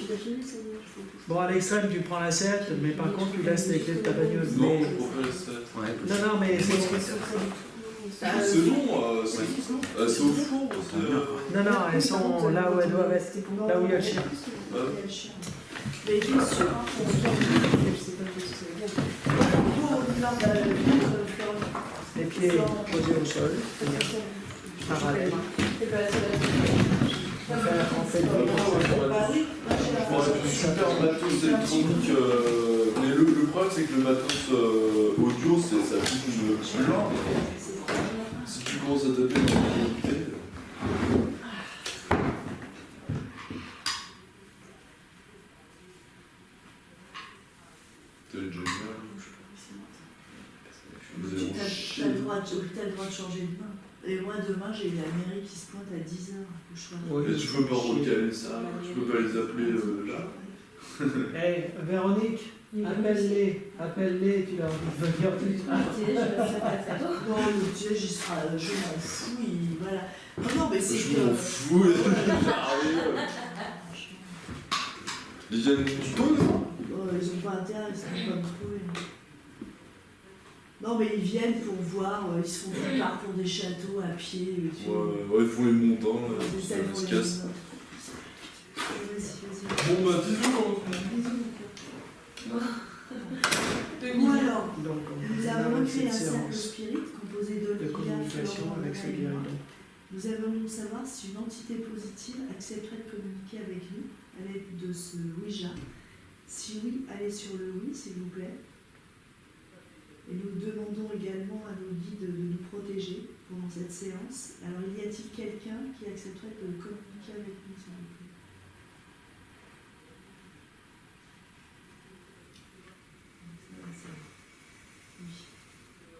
Bon, à l'extrême, tu prends la 7, mais par contre, tu laisses les clés de ta bagnole. Non, Mais- je préfère les 7. Non, mais c'est C'est bon, c'est au four. Non, elles sont là où elles doivent être. Là où il y a le chien. Mais bien sûr, hein, pour Les pieds posés au sol, parallèle. On fait Super matos électronique, mais le problème c'est que le matos audio, ça coûte une blinde. Si tu commences à taper dans la qualité. T'as déjà eu Tu as le droit de changer de main. Et moi, demain, j'ai la mairie qui se pointe à 10h. Mais tu peux pas recaler ça, tu peux pas les appeler là. Hey, Véronique, appelle-les, tu leur dis de venir plus tard. Non, le Dieu, j'y serai, je m'en fous, voilà. Non, mais c'est Je que... m'en fous, j'arrive. Ils viennent du tout, non? Ils ont pas intérêt, ils sont pas me trouver. Non, mais ils viennent pour voir, ils se font des parcours des châteaux à pied. Ouais, ils font les montants, là, C'est ça, ils ils font se les cassent. montants. Vas-y. Bon, bah, bisous, Bon, alors, Donc, nous on avons a créé un cette cercle séance spirit composé de d'Olivia, communication Florent, avec ce Anna et moi. guéridon. Nous aimerions savoir si une entité positive accepterait de communiquer avec nous à l'aide de ce Ouija. Si oui, allez sur le oui, s'il vous plaît. Et nous demandons également à nos guides de nous protéger pendant cette séance. Alors, y a-t-il quelqu'un qui accepterait de communiquer avec nous, s'il vous plaît? Oui.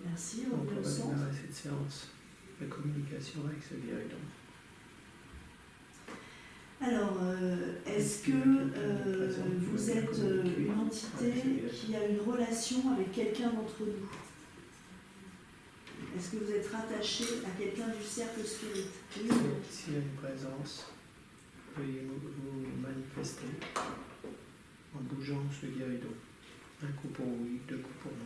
Merci, on Donc, revient on au va centre. démarrer cette séance de communication avec ce guéridon. Alors, est-ce que vous êtes une entité qui a une relation avec quelqu'un d'entre nous? Est-ce que vous êtes rattaché à quelqu'un du cercle spirit? Oui ou non? S'il y a une présence, veuillez vous manifester en bougeant ce guéridon. Un coup pour oui, deux coups pour non.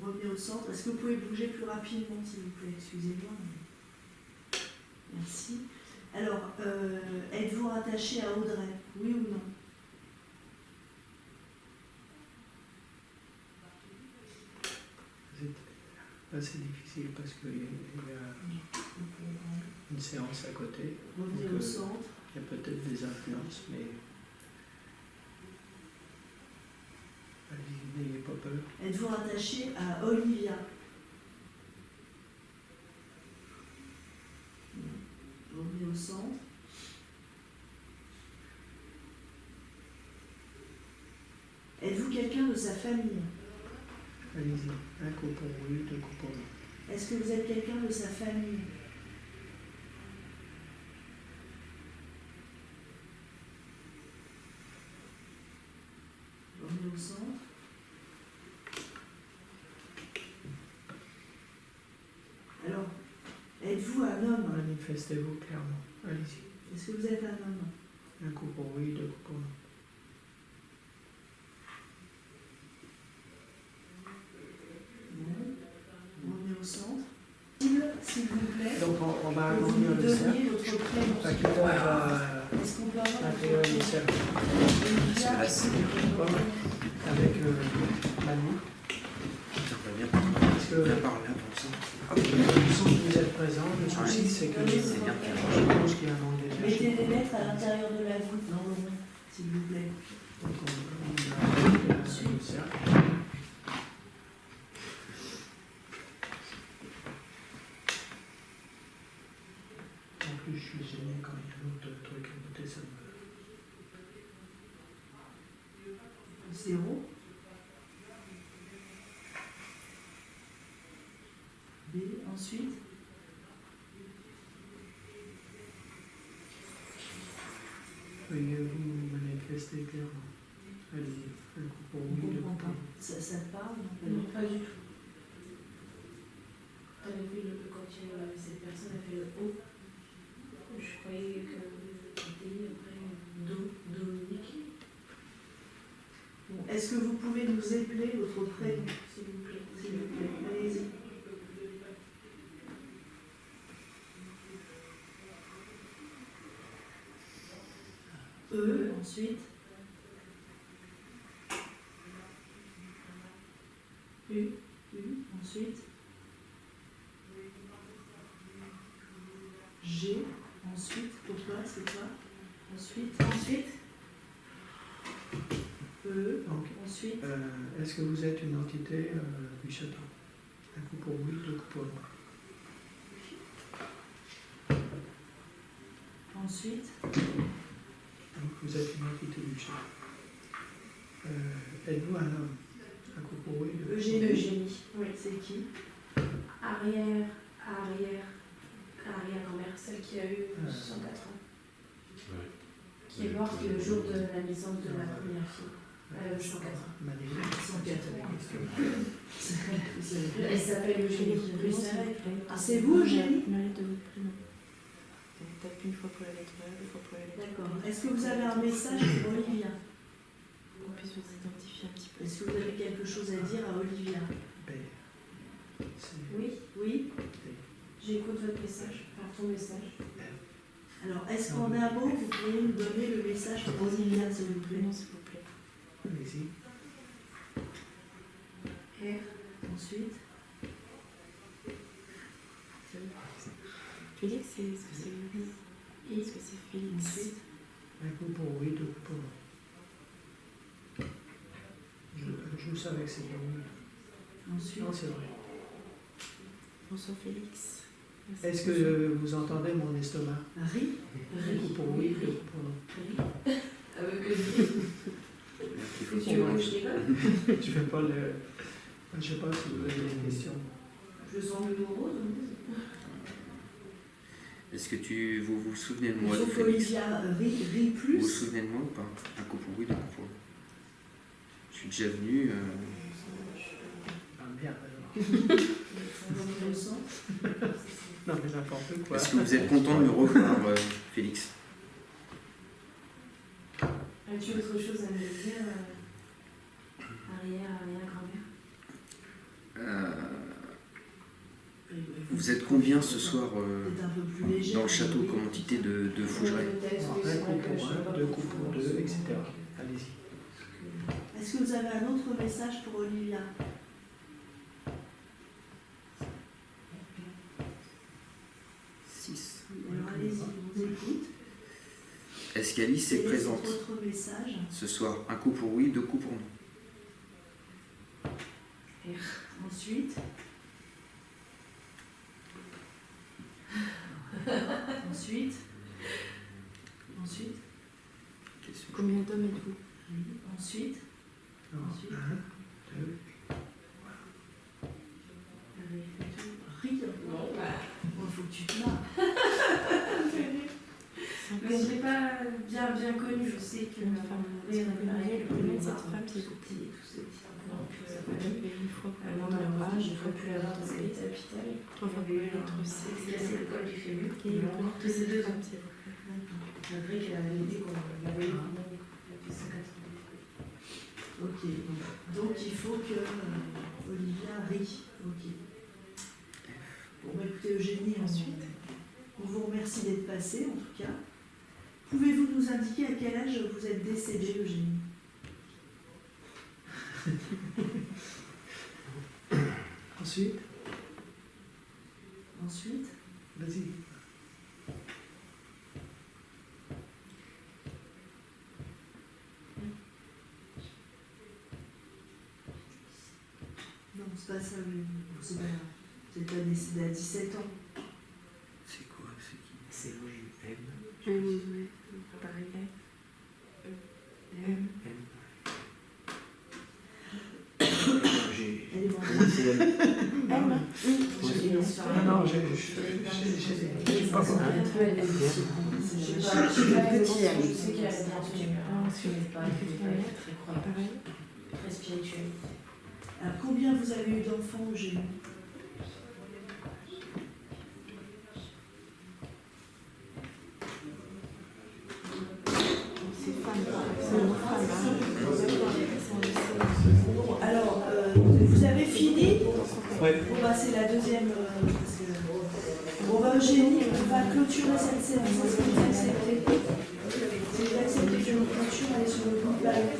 revenez au centre. Est-ce que vous pouvez bouger plus rapidement, s'il vous plaît? Excusez-moi. Merci. Alors, êtes-vous rattaché à Audrey? Oui ou non? C'est assez difficile parce qu'il y a une séance à côté. Revenez Donc, au centre. il y a peut-être des influences, mais allez-y, n'ayez pas peur. Êtes-vous rattaché à Olivia? Revenez au centre. Êtes-vous quelqu'un de sa famille? Allez-y, un coup pour oui, deux coups pour non. Est-ce que vous êtes quelqu'un de sa famille? Revenez au centre. Alors, êtes-vous un homme? Manifestez-vous clairement. Allez-y. Est-ce que vous êtes un homme? Un coup pour oui, deux coups pour non. Revenez au centre. S'il vous plaît, Donc on va que vous agrandir nous le cercle. donniez votre prénom. Chacun va Est-ce qu'on peut avoir intégrer le votre cercle prénom? avec Manu. Parce que le son que vous êtes présent, le souci c'est que je pense qu'il y a un manque d'énergie. Mettez des lettres à l'intérieur de la voûte, dans le rond, s'il vous plaît. Donc on a le cercle. En plus, je suis gêné quand il y a un autre truc à côté, ça me... 0. B, ensuite. Veuillez vous manifester clairement. Allez-y, un coup pour On oui, deux comprend coups pour pas. non. Ça te parle? Non, pas du tout. T'avais vu quand cette personne a fait le O. Je croyais que c'était après Dominique. Bon, est-ce que vous pouvez nous épeler votre prénom, S'il vous plaît. s'il vous plaît? Allez-y. Ensuite. U, ensuite. G, ensuite. Pour toi, c'est quoi? Ensuite. Donc, Ensuite. est-ce que vous êtes une entité du château? Un coup pour oui, deux coups pour non. Ensuite. Donc vous êtes une entité du château. Êtes-vous un homme? Un coup pour oui, deux coups pour non. Eugénie. Oui, c'est qui? Arrière-grand-mère, celle qui a eu 104 ans. Ouais. Qui est morte le jour de la naissance de la première fille. 104 ans. Madeleine. 104 Elle s'appelle Eugénie. C'est vous, Eugénie? Une lettre de votre prénom. Tape une fois pour la lettre E, une fois pour la lettre E. D'accord. Est-ce que vous avez un message pour Olivia? Qu'on puisse vous identifier un petit peu. Est-ce que vous avez quelque chose à dire à Olivia? B. C'est Oui. B. J'écoute votre message, enfin ton message. Alors, est-ce qu'en un mot, vous pourriez nous donner le message pour Olivia, s'il vous plaît? Prénom, s'il vous plaît. Allez-y. R. Ensuite. Félix, est-ce que c'est lui? Est-ce que c'est Félix? Ensuite. Un coup pour oui, deux coups pour non. Je savais que c'était oui. Ensuite. Non, c'est vrai. Bonsoir Félix. Merci. Est-ce que vous entendez mon estomac? Ri. Un coup pour oui, deux coups pour non. Tu veux que je décolle? Je vais pas le... Je sais pas si vous avez des questions. Je sens le mot rose. Est-ce que vous vous souvenez de moi, Sauf Félix? Olivia rit Vous vous plus. souvenez de moi ou pas? Un coup pour oui, deux coups pour non. Je suis déjà venu. Ah merde alors. Revenez au centre. Non mais n'importe quoi. Est-ce que vous êtes content de me revoir, Félix? As-tu autre chose à me dire, arrière-grand-mère? Vous êtes combien ce soir peut-être un peu plus léger. dans le château comme entité de Fougeray? Un coup pour un, deux coups pour deux, etc. Allez-y. Est-ce que vous avez un autre message pour Olivia? Alors allez-y, on vous écoute. Est-ce qu'Alice est Quel présente votre message? ce soir? Un coup pour oui, deux coups pour non. Ensuite. Ensuite. Ensuite. Combien d'hommes êtes-vous? Ensuite. Alors, Ensuite. 1, 2. Rire. Il faut que tu te marres. Mais je l'ai pas bien connu, je sais que Une femme rire vous mariez, le prénom de cette femme, c'est vous. Donc, Une fois pour avant leur leur âge, âge, il faut plus avoir de respecter. l'hôpital. 3 fois pour les lettres C. C'est l'école du Fému. Et le prénom de ces deux hommes, s'il vous plaît. Malgré qu'elle avait l'idée qu'on l'avait depuis 50 ans. Ok. Donc il faut que Olivia rit. Ok. Bon, bah, écoutez, Eugénie, ensuite, on vous remercie d'être passée, en tout cas. Pouvez-vous nous indiquer à quel âge vous êtes décédée, Eugénie? Ensuite, Ensuite. vas-y. Non, c'est pas ça, mais c'est pas grave. Vous n'êtes pas décédée à 17 ans. C'est quoi? C'est qui? C'est O-U-M. Oui, pareil. M. Elle est morte. C'est M. Non, j'ai pas compris. Très spirituel. Alors, combien vous avez eu d'enfants, Eugénie? Bon, alors, vous avez fini? Oui. Bon, bah, c'est la deuxième. Parce que... Bon, bah, Eugénie, on va clôturer cette séance. Est-ce que vous acceptez? Si vous acceptez que je clôture, allez sur le groupe live.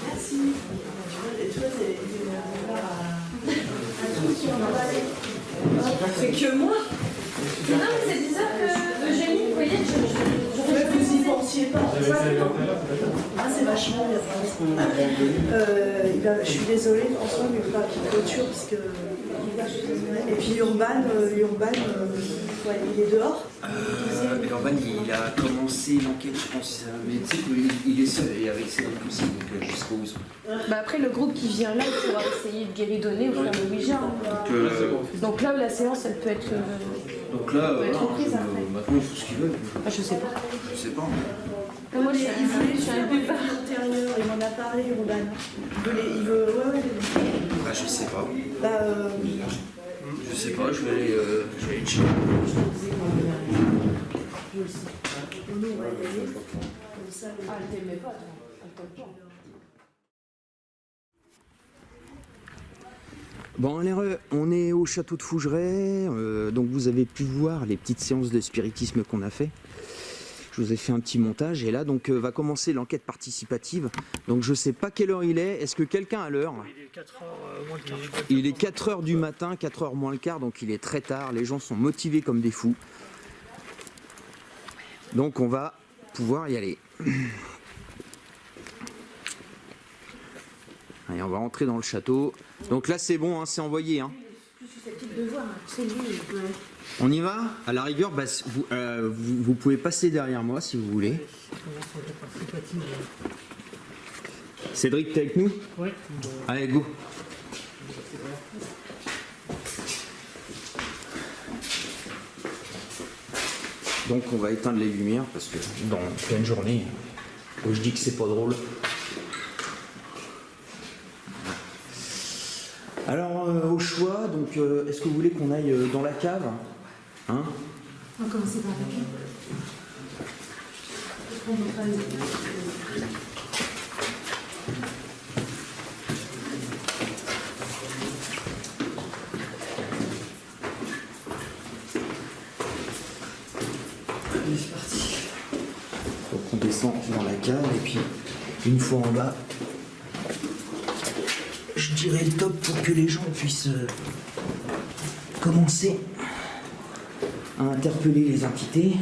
Merci. Et toi, t'es un truc qui en va aller. C'est que moi. Non, mais c'est bizarre que Eugénie, vous voyez, Ouais, vous y pensiez pas. Ah, c'est vachement bien. Je suis désolée, François, mais il va qu'il clôture parce que. Et puis Urban, ouais, il est dehors. Urban, il a commencé l'enquête, je pense, mais tu sais qu'il est seul et avec Cédric aussi, donc je sais pas où ils sont. Bah après, le groupe qui vient là, il pourra essayer de guéridonner ou faire le Ouija. Donc là, la séance, elle peut être. Donc là, reprise après. maintenant, il faut ce qu'il veut. Ah, je sais pas. Je sais pas. Moi, je suis Il voulait je suis faire un des peu vies antérieures, il m'en a parlé, Urban. Il veut. Ouais. Bah, je sais pas. Bah, Je sais pas, je vais aller checker. nous, on va y aller. Comme ça, Ah, elle t'aimait pas, toi. Elle t'aime pas. Bon, allez, on est au château de Fougeray, donc vous avez pu voir les petites séances de spiritisme qu'on a fait. Je vous ai fait un petit montage et là donc va commencer l'enquête participative. Donc je sais pas quelle heure il est, est-ce que quelqu'un a l'heure? Il est 4h moins le quart. Il est 4h du matin, 4h moins le quart, donc il est très tard, les gens sont motivés comme des fous. Donc on va pouvoir y aller. Allez, on va rentrer dans le château. Donc là c'est bon, hein, c'est envoyé. Hein. On y va? À la rigueur, bah, vous pouvez passer derrière moi si vous voulez. Cédric, t'es avec nous? Oui. Allez, go. Donc on va éteindre les lumières parce que dans pleine journée, je dis que c'est pas drôle. Alors au choix, donc est-ce que vous voulez qu'on aille dans la cave, hein? On va commencer par la cave. On va prendre descend dans la cave et puis une fois en bas, je dirais le top pour que les gens puissent commencer à interpeller les entités.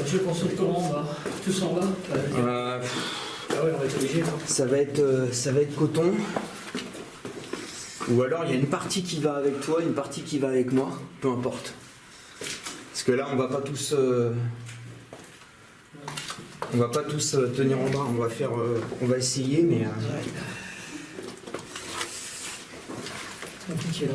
Je construis comment là? Tous en bas? Ah ouais, on va être obligé. Ça va être coton. Ou alors il y a une partie qui va avec toi, une partie qui va avec moi, peu importe. Parce que là on va pas tous tenir en bas, on va essayer mais Compliqué là.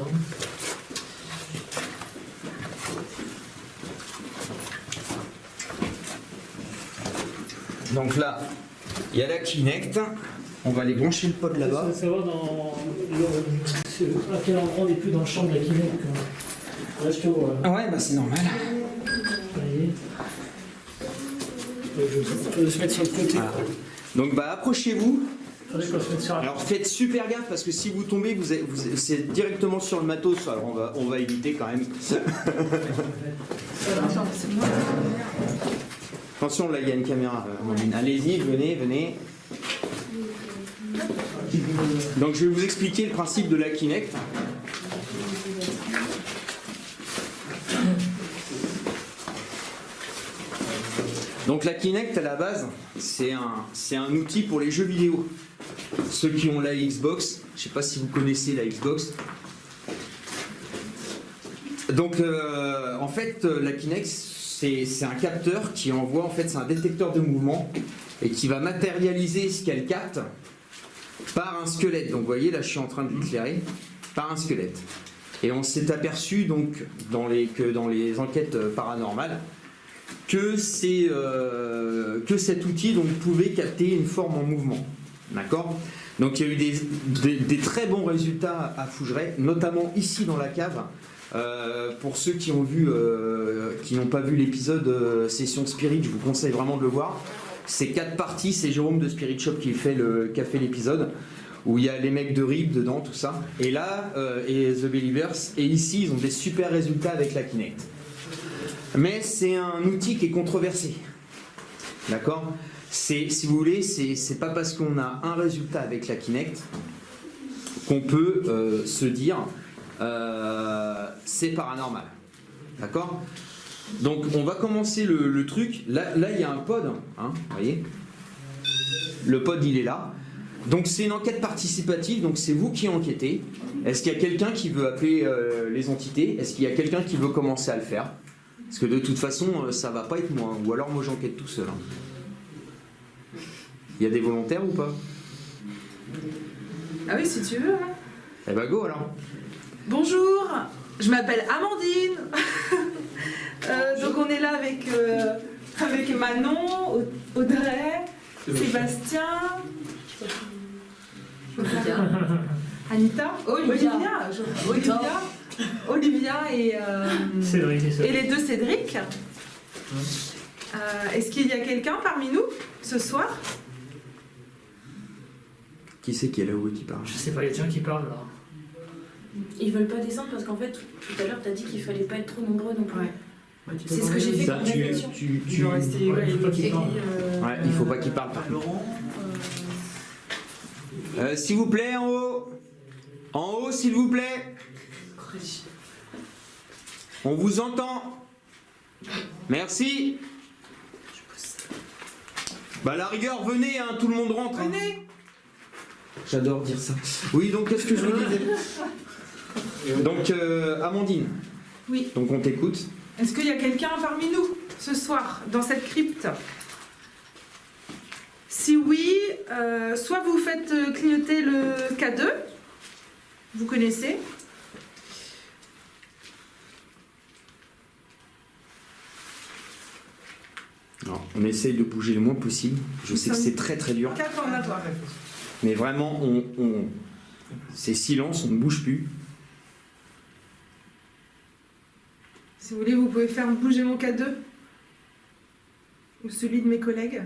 donc là, il y a la Kinect, on va aller brancher le pod là-bas. Ça va savoir à quel endroit on n'est plus dans le champ de la Kinect. Là, je te vois. Ouais, bah c'est normal. Je vais se mettre sur le côté. Voilà. Donc bah approchez-vous. Faudrait qu'on se mette sur la... Alors faites super gaffe parce que si vous tombez, c'est directement sur le matos. Alors on va éviter quand même. Attention, là il y a une caméra. Allez-y, venez. Donc je vais vous expliquer le principe de la Kinect. Donc la Kinect à la base, c'est un outil pour les jeux vidéo. Ceux qui ont la Xbox, je ne sais pas si vous connaissez la Xbox. Donc en fait la Kinect c'est un capteur qui envoie, en fait c'est un détecteur de mouvement et qui va matérialiser ce qu'elle capte par un squelette. Donc vous voyez là je suis en train de l'éclairer par un squelette. Et on s'est aperçu donc dans les enquêtes paranormales que cet outil donc, pouvait capter une forme en mouvement. D'accord ? Donc il y a eu des très bons résultats à Fougeray, notamment ici dans la cave. Pour ceux qui n'ont pas vu l'épisode Session Spirit, je vous conseille vraiment de le voir. C'est 4 parties, c'est Jérôme de Spirit Shop qui a fait l'épisode, où il y a les mecs de RIP dedans, tout ça. Et là, et The Believers, et ici, ils ont des super résultats avec la Kinect. Mais c'est un outil qui est controversé. D'accord ? Si vous voulez, c'est pas parce qu'on a un résultat avec la Kinect qu'on peut se dire c'est paranormal. D'accord ? Donc on va commencer le truc. Là il y a un pod, hein, vous voyez ? Le pod il est là. Donc c'est une enquête participative, donc c'est vous qui enquêtez. Est-ce qu'il y a quelqu'un qui veut appeler les entités ? Est-ce qu'il y a quelqu'un qui veut commencer à le faire ? Parce que de toute façon, ça va pas être moi, ou alors moi j'enquête tout seul. Il y a des volontaires ou pas ? Ah oui, si tu veux. Hein. Eh ben go alors. Bonjour, je m'appelle Amandine. Donc on est là avec Manon, Audrey, Sébastien, Anita, Olivia et les 2 Cédric. Est-ce qu'il y a quelqu'un parmi nous ce soir ? Qui c'est qui est là-haut qui parle ? Je sais pas, il y a des gens qui parlent là. Ils veulent pas descendre parce qu'en fait, tout à l'heure, t'as dit qu'il fallait pas être trop nombreux non plus. Ouais. C'est ce que j'ai fait comme réflexion. Ils vont rester il faut pas qu'ils parlent. Ouais, il faut pas qu'il parle par Laurent. s'il vous plaît, en haut. En haut, s'il vous plaît. On vous entend. Merci. Bah, à la rigueur, venez, hein, tout le monde rentre. Hein. Venez. J'adore dire ça. Oui, donc qu'est-ce que je vous disais ? Donc, Amandine. Oui. Donc, on t'écoute. Est-ce qu'il y a quelqu'un parmi nous ce soir dans cette crypte ? Si oui, soit vous faites clignoter le K2, vous connaissez. Alors, on essaye de bouger le moins possible. Je sais que c'est très très dur. 4 en avoir. Mais vraiment, c'est silence, on ne bouge plus. Si vous voulez, vous pouvez faire bouger mon K2 ou celui de mes collègues.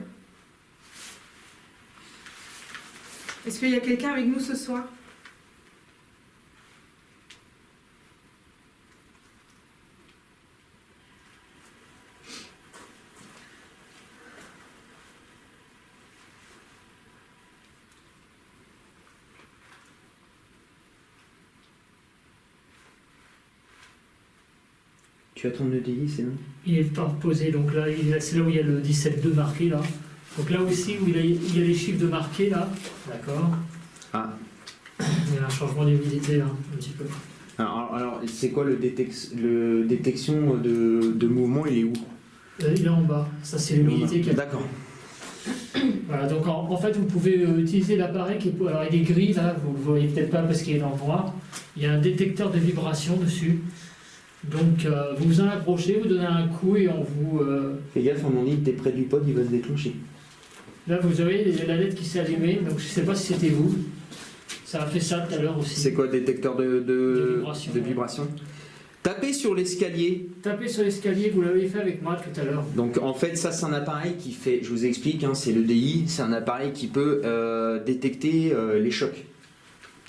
Est-ce qu'il y a quelqu'un avec nous ce soir ? Tu attends le DI, c'est non? Il est pas posé, donc là, c'est là où il y a le 17.2 marqué là. Donc là aussi où il y a les chiffres de marqués là, d'accord. Ah. Il y a un changement d'humidité là, un petit peu. Alors c'est quoi le détection de mouvement, il est où? Il est en bas, ça c'est l'humidité qui a. D'accord. Voilà, donc en fait vous pouvez utiliser l'appareil qui est. Alors il est gris là, vous ne le voyez peut-être pas parce qu'il est dans le noir. Il y a un détecteur de vibration dessus. Donc vous vous en approchez, vous donnez un coup et on vous. Fais gaffe, à mon lit, t'es près du pod, il va se déclencher. Là vous avez la LED qui s'est allumée, donc je ne sais pas si c'était vous. Ça a fait ça tout à l'heure aussi. C'est quoi, détecteur de vibration? Tapez sur l'escalier. Tapez sur l'escalier, vous l'avez fait avec moi tout à l'heure. Donc en fait ça c'est un appareil qui fait, je vous explique, hein, c'est le DI, c'est un appareil qui peut détecter les chocs.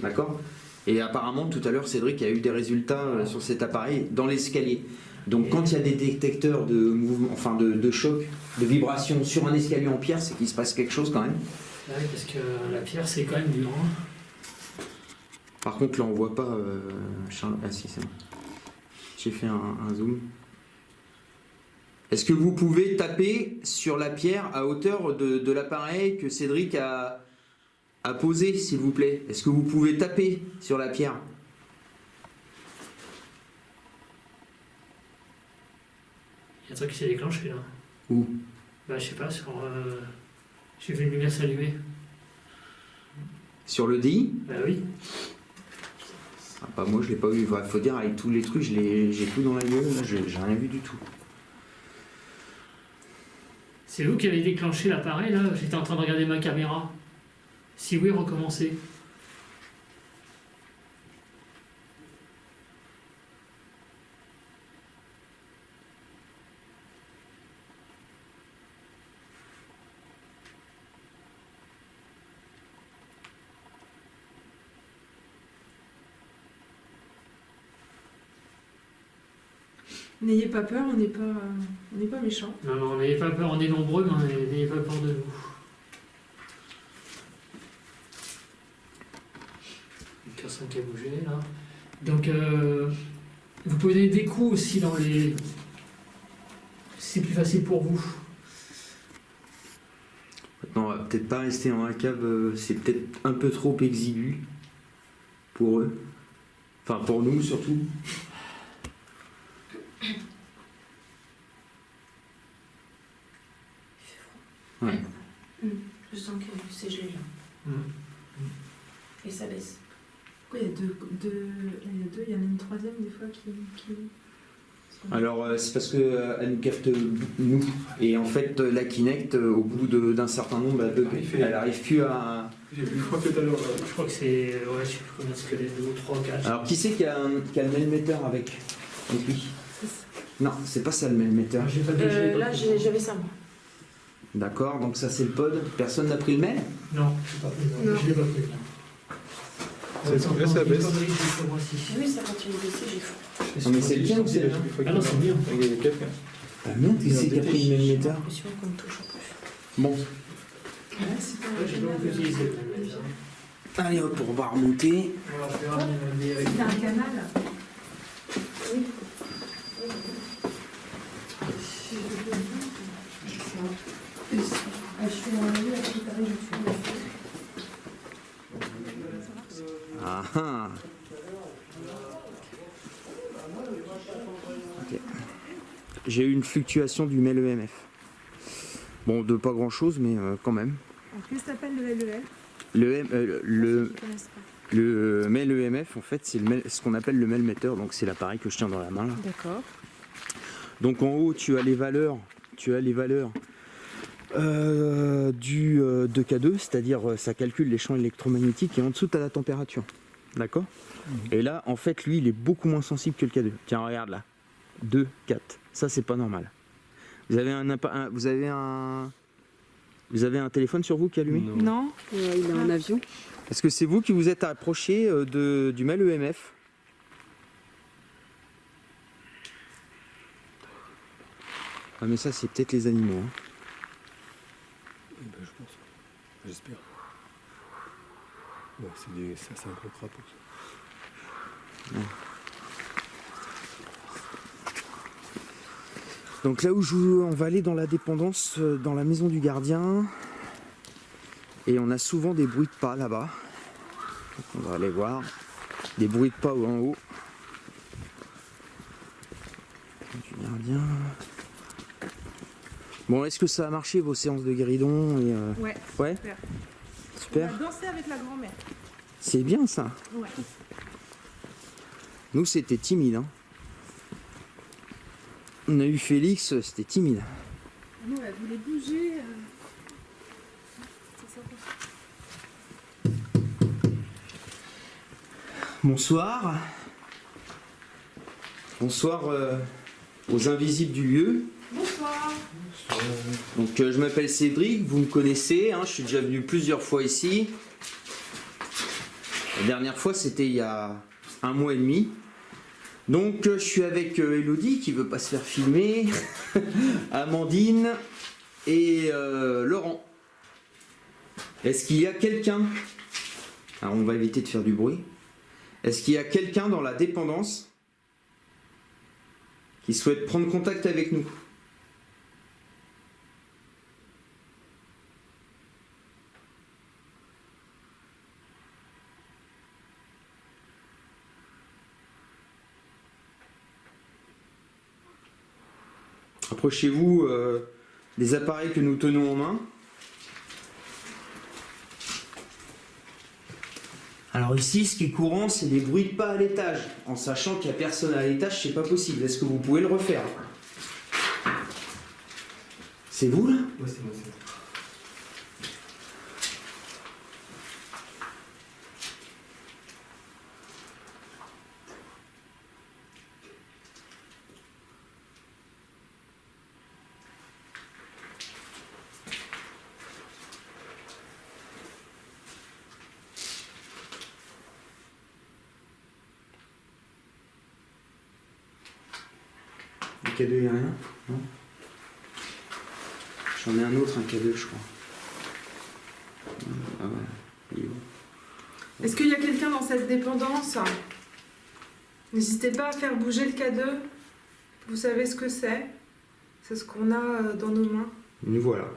D'accord? Et apparemment tout à l'heure Cédric a eu des résultats sur cet appareil dans l'escalier. Donc quand il y a des détecteurs de mouvement, enfin de choc, de vibration sur un escalier en pierre, c'est qu'il se passe quelque chose quand même. Oui, parce que la pierre c'est quand même dur. Hein. Par contre là on voit pas Charles. Ah si c'est bon. J'ai fait un zoom. Est-ce que vous pouvez taper sur la pierre à hauteur de l'appareil que Cédric a posé, s'il vous plaît? Est-ce que vous pouvez taper sur la pierre? Il y a un truc qui s'est déclenché là. Où? Bah je sais pas, j'ai vu une lumière s'allumer. Sur le DI? Bah oui. Ah, bah moi je l'ai pas vu, il faut dire avec tous les trucs, j'ai tout dans la gueule, là, j'ai rien vu du tout. C'est vous qui avez déclenché l'appareil là? J'étais en train de regarder ma caméra. Si oui, recommencez. N'ayez pas peur, on n'est pas méchants. Non, non, n'ayez pas peur, on est nombreux, mais n'ayez pas peur de nous. Une personne qui a bougé là. Donc, vous pouvez donner des coups aussi dans les. C'est plus facile pour vous. Maintenant, on va peut-être pas rester dans la cave, c'est peut-être un peu trop exigu pour eux. Enfin, pour nous surtout. Ouais. Je sens que c'est gelé là. Et ça baisse. Pourquoi il y a deux, il y en a une troisième des fois qui... Alors c'est parce qu'elle nous capte nous. Et en fait la Kinect au bout d'un certain nombre elle arrive plus à... J'ai vu, je crois que tout à l'heure, je crois que c'est... Ouais, je sais plus combien de squelettes, 2 ou 3, 4. Alors qui c'est qui a le mailmetteur avec lui? Non, c'est pas ça le mailmetteur. Là j'avais ça moi. D'accord, donc ça c'est le pod. Personne n'a pris le mail? Non, je l'ai pas pris. Non. Je l'ai pas pris. Ça baisse. Oui, ça continue de baisser, j'ai fou. Non mais c'est le tien ou c'est le... Ah non, c'est bien. Il y a quelqu'un. Ah merde, qui c'est qui a pris le mailmetteur? J'ai l'impression qu'on me touche en plus. Bon. Ouais, c'est pas J'ai pas beaucoup utilisé. Allez hop, on va remonter. C'est un canal. Oui. Ah ah. Ok. J'ai eu une fluctuation du mail EMF. Bon, de pas grand chose, mais quand même. Qu'est-ce que t'appelles le LEL? Le mail EMF, en fait, c'est ce qu'on appelle le mailmetteur, donc c'est l'appareil que je tiens dans la main. D'accord. Donc en haut, tu as les valeurs du 2K2, c'est-à-dire ça calcule les champs électromagnétiques, et en dessous, tu as la température. D'accord? Et là, en fait, lui, il est beaucoup moins sensible que le K2. Tiens, regarde là. 2, 4. Ça, c'est pas normal. Vous avez un téléphone sur vous qui est allumé? Non, il est en avion. Est-ce que c'est vous qui vous êtes approché du mail EMF? Ah mais ça c'est peut-être les animaux. Hein. Ben, je pense. J'espère. Ouais, c'est un gros crapaud. Donc là où on va aller dans la dépendance, dans la maison du gardien. Et on a souvent des bruits de pas là-bas. On va aller voir. Des bruits de pas en haut. Du gardien. Bon, est-ce que ça a marché vos séances de guéridon et Ouais. Ouais. Super. Super. On a dansé avec la grand-mère. C'est bien ça. Ouais. Nous c'était timide. Hein. On a eu Félix, c'était timide. Nous, elle voulait bouger. C'est sympa. Bonsoir. Bonsoir aux invisibles du lieu. Bonsoir. Donc je m'appelle Cédric, vous me connaissez, hein, je suis déjà venu plusieurs fois ici. La dernière fois c'était il y a 1 mois et demi. Donc je suis avec Elodie qui veut pas se faire filmer, Amandine et Laurent. Est-ce qu'il y a quelqu'un, alors on va éviter de faire du bruit, est-ce qu'il y a quelqu'un dans la dépendance qui souhaite prendre contact avec nous? Approchez-vous des appareils que nous tenons en main. Alors ici, ce qui est courant, c'est des bruits de pas à l'étage. En sachant qu'il n'y a personne à l'étage, c'est pas possible. Est-ce que vous pouvez le refaire? C'est vous là? Ouais, c'est moi, c'est moi. Un K2, il n'y a rien? Non. J'en ai un autre, un K2, je crois. Ah ouais, il est bon. Est-ce qu'il y a quelqu'un dans cette dépendance? N'hésitez pas à faire bouger le K2. Vous savez ce que c'est? C'est ce qu'on a dans nos mains. Nous voilà.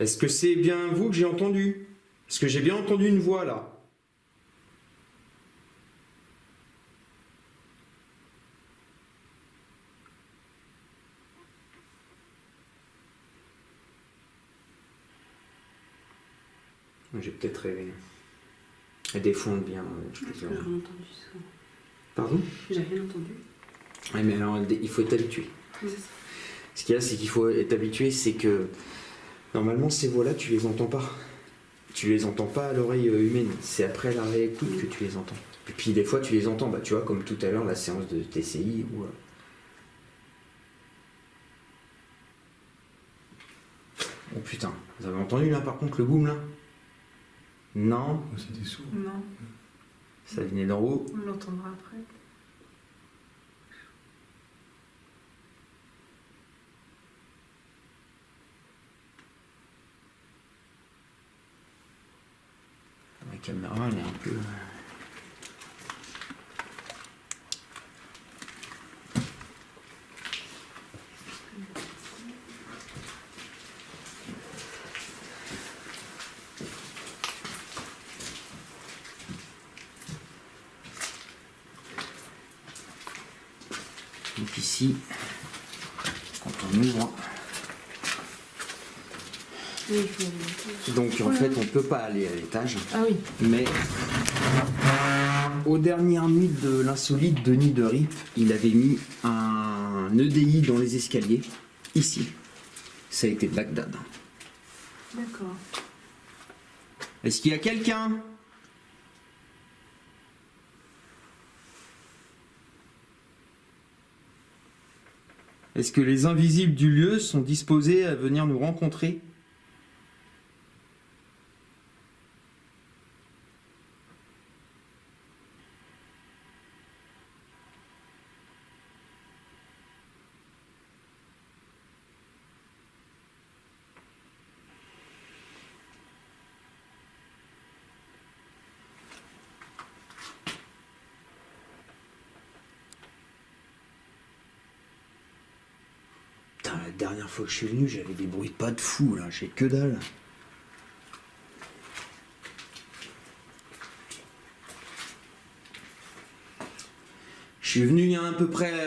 Est-ce que c'est bien vous que j'ai entendu? Est-ce que j'ai bien entendu une voix là? J'ai peut-être rêvé. Elle défonde bien, je te J'ai rien entendu ça. Pardon? J'ai rien entendu. Oui, mais alors il faut être habitué. Oui, c'est ça. Ce qu'il y a, c'est qu'il faut être habitué, c'est que normalement ces voix-là, tu les entends pas. Tu les entends pas à l'oreille humaine. C'est après la réécoute que tu les entends. Et puis des fois, tu les entends, bah, tu vois, comme tout à l'heure, la séance de TCI. Ou, Oh putain, vous avez entendu là par contre le boom là? Non? C'était sourd. Non, Ça venait d'en haut. on l'entendra après. La caméra, elle est un peu... Donc ici, quand on ouvre... Oui, il faut... Donc en fait, on peut pas aller à l'étage. Ah oui. Mais aux dernières nuits de l'insolite Denis de Rip, il avait mis un EDI dans les escaliers, ici. Ça a été Bagdad. D'accord. Est-ce qu'il y a quelqu'un? Est-ce que les invisibles du lieu sont disposés à venir nous rencontrer? la dernière fois que je suis venu, j'avais des bruits de pas de fou, là, j'ai que dalle. Je suis venu il y a à peu près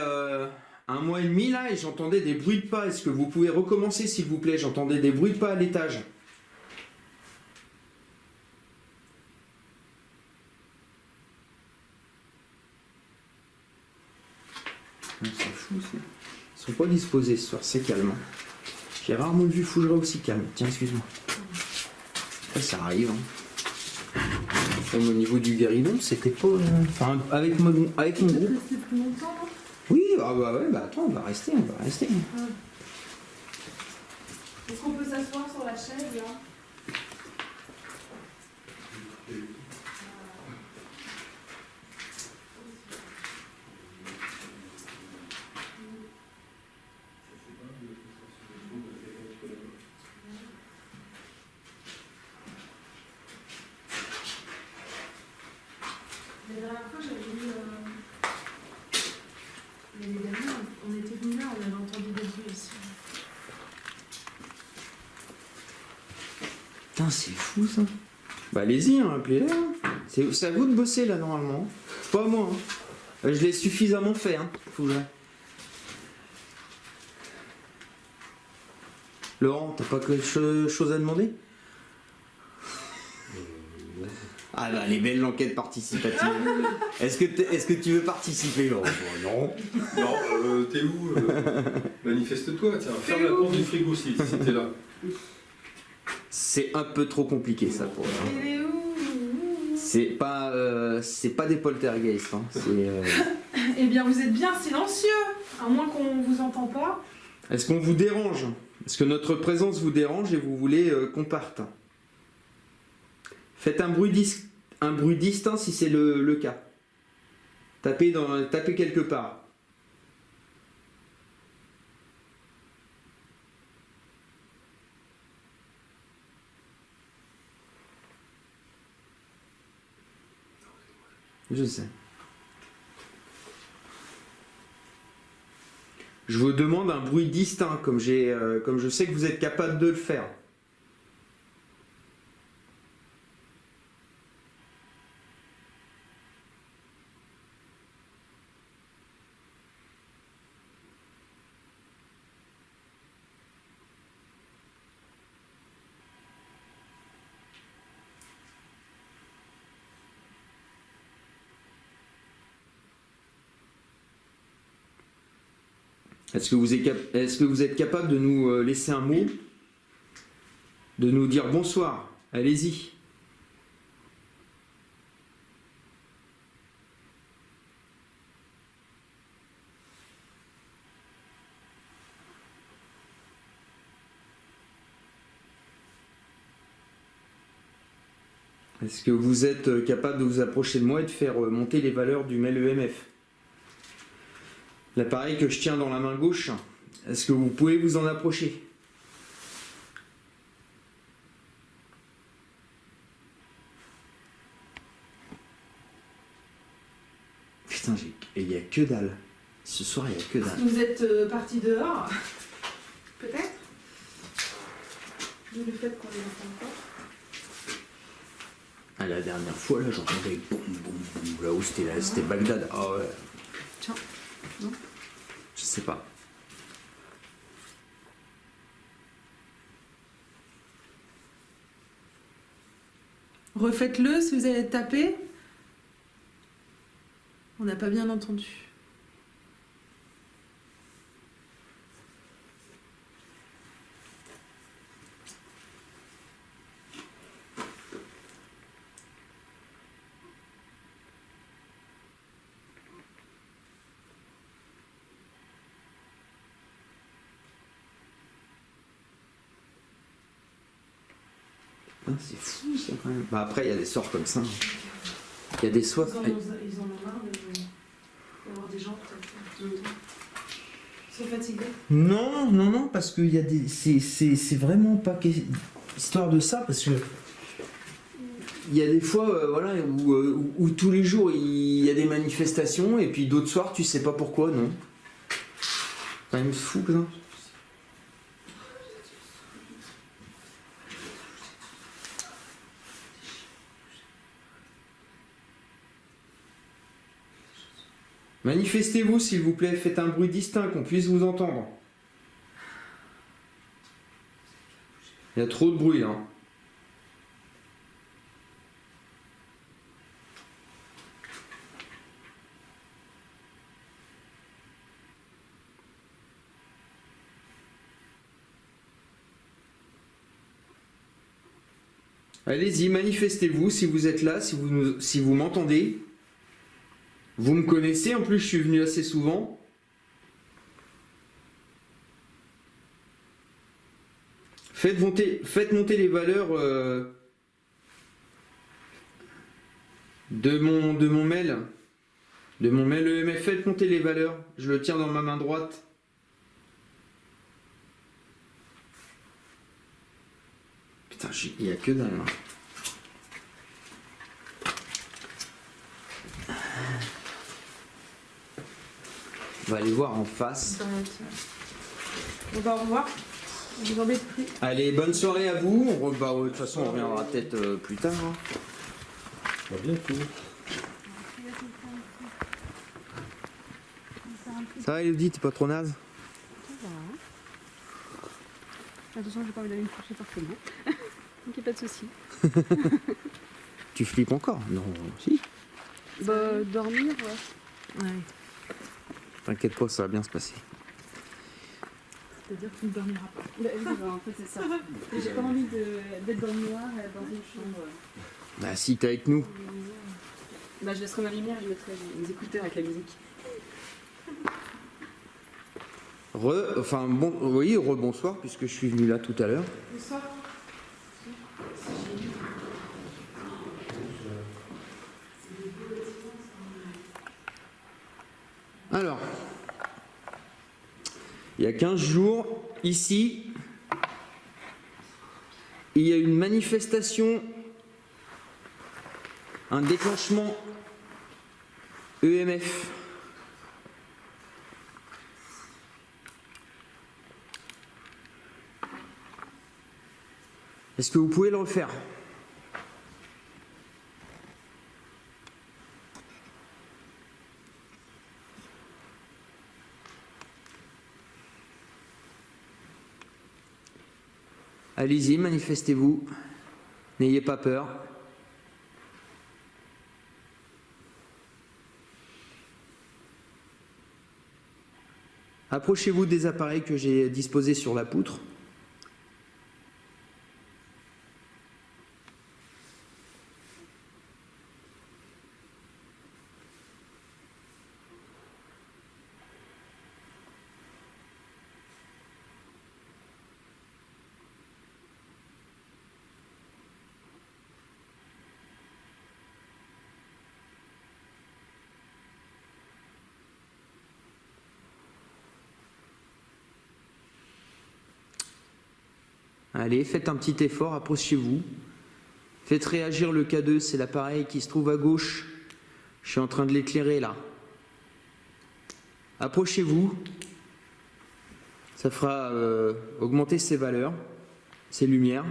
1 mois et demi, là, et j'entendais des bruits de pas. Est-ce que vous pouvez recommencer, s'il vous plaît? J'entendais des bruits de pas à l'étage. C'est fou, ça. Ils sont pas disposés ce soir, c'est calme. J'ai rarement vu Fougeray aussi calme. Tiens, excuse-moi. Ça arrive. Hein. Comme au niveau du guéridon, c'était pas. Enfin, avec mon groupe. Rester plus longtemps, non? Oui, ah bah ouais, bah attends, on va rester. Est-ce qu'on peut s'asseoir sur la chaise là? La dernière fois, j'avais vu. L'année dernière, on était venus là, on avait entendu des bruits aussi. Putain, c'est fou ça. Bah allez-y, hein, appelez-la. C'est à vous de bosser là normalement. Pas à moi. Hein. Je l'ai suffisamment fait, hein. Fougeray. Laurent, t'as pas quelque chose à demander? Ah bah, elle est belle l'enquête participative. Est-ce que tu veux participer, Laurent? Non. Non, t'es où Manifeste-toi, tiens, ferme la porte du frigo si t'es là. C'est un peu trop compliqué ça pour moi. Il est où? C'est pas des poltergeists. Hein. Eh bien, vous êtes bien silencieux, à moins qu'on vous entend pas. Est-ce qu'on vous dérange? Est-ce que notre présence vous dérange et vous voulez qu'on parte? Faites un bruit distinct si c'est le cas. Tapez quelque part. Je sais. Je vous demande un bruit distinct, comme je sais que vous êtes capable de le faire. Est-ce que vous êtes capable de nous laisser un mot? De nous dire bonsoir? Allez-y. Est-ce que vous êtes capable de vous approcher de moi et de faire monter les valeurs du mail EMF? L'appareil que je tiens dans la main gauche, est-ce que vous pouvez vous en approcher? Putain, il n'y a que dalle. Ce soir, il n'y a que dalle. Vous êtes parti dehors, peut-être? D'où le fait qu'on les entend pas. Ah, la dernière fois, là, j'entendais boum, boum, boum. Là où c'était Bagdad. Ah ouais. Tiens, non? Je sais pas. Refaites-le si vous avez tapé. On n'a pas bien entendu. Ah, c'est fou ça quand même. Bah après il y a des sorts comme ça. Il y a des soirs. Ils en ont marre d'avoir des gens peut-être. Ils sont fatigués. Non, parce que il y a des. C'est vraiment pas histoire de ça, parce que il y a des fois voilà, où tous les jours il y a des manifestations et puis d'autres soirs tu sais pas pourquoi, non. C'est quand même fou que ça. Manifestez-vous, s'il vous plaît. Faites un bruit distinct, qu'on puisse vous entendre. Il y a trop de bruit, là. Allez-y, manifestez-vous si vous êtes là, si vous m'entendez. Vous me connaissez, en plus je suis venu assez souvent. Faites monter les valeurs de mon mail. De mon mail EMF, faites monter les valeurs. Je le tiens dans ma main droite. Putain, il n'y a que dalle. On va aller voir en face. On va au revoir. Je vous embête plus. Allez, bonne soirée à vous. De toute façon, on reviendra peut-être plus tard. Hein. À bientôt. Ça va, Elodie, t'es pas trop naze? Attention, j'ai pas envie d'aller me coucher forcément. Donc, il n'y a pas de souci. Tu flippes encore? Non, si. Bah, dormir, ouais. Ouais. T'inquiète pas, ça va bien se passer. C'est-à-dire que tu ne dormiras pas. Bah, oui, bah, en fait, c'est ça. J'ai pas envie d'être dans le noir dans une chambre. Bah, si t'es avec nous. Bah, je laisserai ma lumière et je mettrai mes écouteurs avec la musique. Rebonsoir, puisque je suis venu là tout à l'heure. Bonsoir. Alors, il y a 15 jours, ici, il y a une manifestation, un déclenchement EMF. Est-ce que vous pouvez le refaire? Allez-y, manifestez-vous. N'ayez pas peur. Approchez-vous des appareils que j'ai disposés sur la poutre. Allez, faites un petit effort, approchez-vous. Faites réagir le K2, c'est l'appareil qui se trouve à gauche. Je suis en train de l'éclairer là. Approchez-vous. Ça fera augmenter ses valeurs, ses lumières.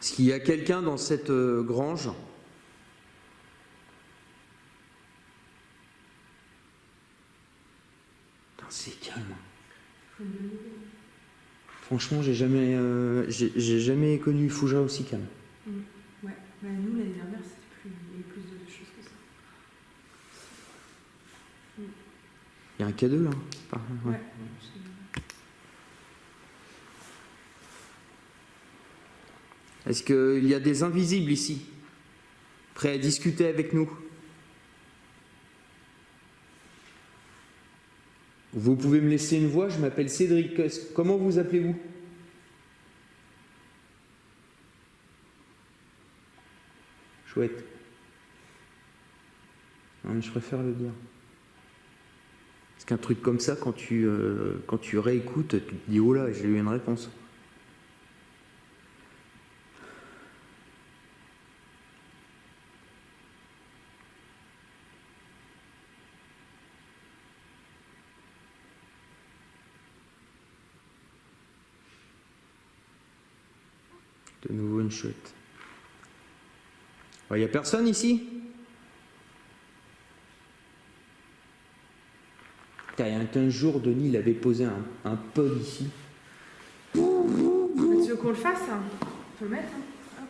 Est-ce qu'il y a quelqu'un dans cette grange? Putain, c'est calme. Franchement, j'ai jamais connu Fougères aussi calme. Ouais, bah, nous l'année dernière, il y a eu plus de choses que ça. Il y a un K2 là? Ouais. Est-ce qu'il y a des invisibles ici, prêts à discuter avec nous? Vous pouvez me laisser une voix, je m'appelle Cédric. Comment vous appelez-vous? Chouette. Non, mais je préfère le dire. Parce qu'un truc comme ça, quand tu réécoutes, tu te dis oh là, j'ai eu une réponse. De nouveau une chouette. Il n'y a personne ici? Il y a 15 jours, Denis il avait posé un pod ici. Tu veux qu'on le fasse hein? On peut le mettre hein?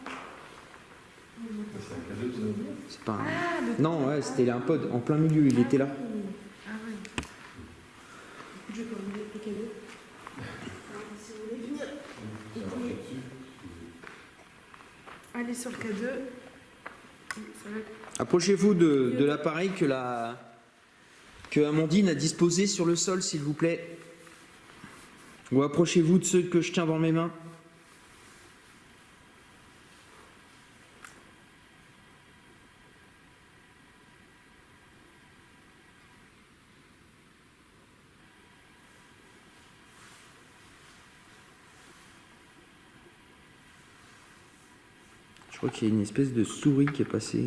C'est pas Non, ouais, c'était un pod en plein milieu, il était là. Ah ouais. Je peux vous mettre le cadeau. Alors, si vous voulez venir. Allez sur le K2. Approchez-vous de l'appareil que Amandine a disposé sur le sol, s'il vous plaît. Ou approchez-vous de ceux que je tiens dans mes mains. Je crois qu'il y a une espèce de souris qui est passée.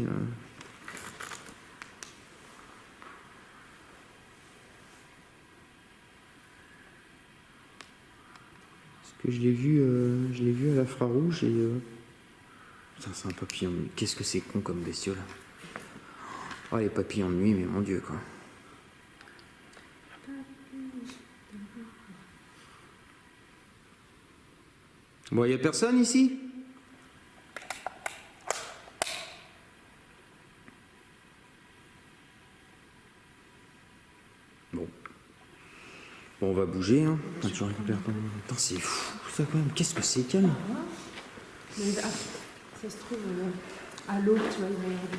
Parce que je l'ai vu à l'infrarouge et. Putain, c'est un papillon de nuit. Qu'est-ce que c'est con comme bestiole. Oh, les papillons de nuit, mais mon Dieu, quoi. Bon, il n'y a personne ici? Bon, on va bouger, hein. Attends, je récupère pas. Putain, c'est fou, ça, quand même. Qu'est-ce que c'est calme. Ça se trouve, à l'eau, tu vois, il va y avoir des...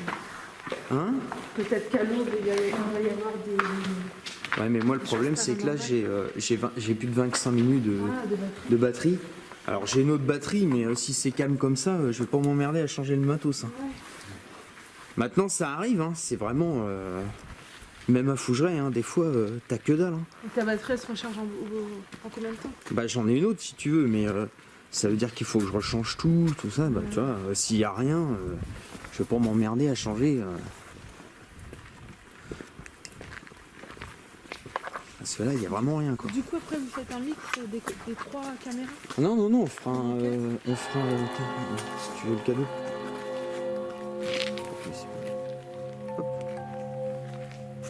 Hein? Peut-être qu'à l'eau, il va y avoir des... Ouais, mais moi, le problème, c'est que là, j'ai plus de 25 minutes de batterie. Alors, j'ai une autre batterie, mais si c'est calme comme ça, je vais pas m'emmerder à changer le matos. Hein. Ouais. Maintenant, ça arrive, hein. C'est vraiment... Même à Fougeray, hein, des fois, t'as que dalle. Hein. Et ta batterie, elle se recharge en combien de temps? Bah, j'en ai une autre, si tu veux, mais ça veut dire qu'il faut que je rechange tout ça. Bah, tu vois, s'il y a rien, je vais pas m'emmerder à changer. Parce que là, il y a vraiment rien, quoi. Du coup, après, vous faites un mix des 3 caméras? Non, on fera si tu veux le cadeau.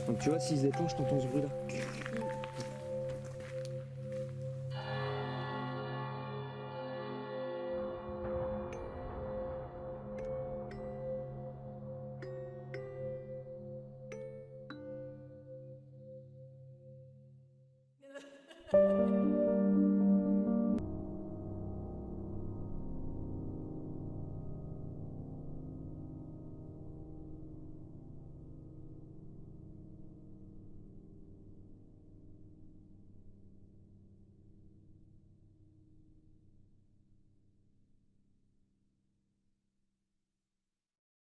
Donc tu vois, s'ils se déclenchent, t'entends ce bruit là.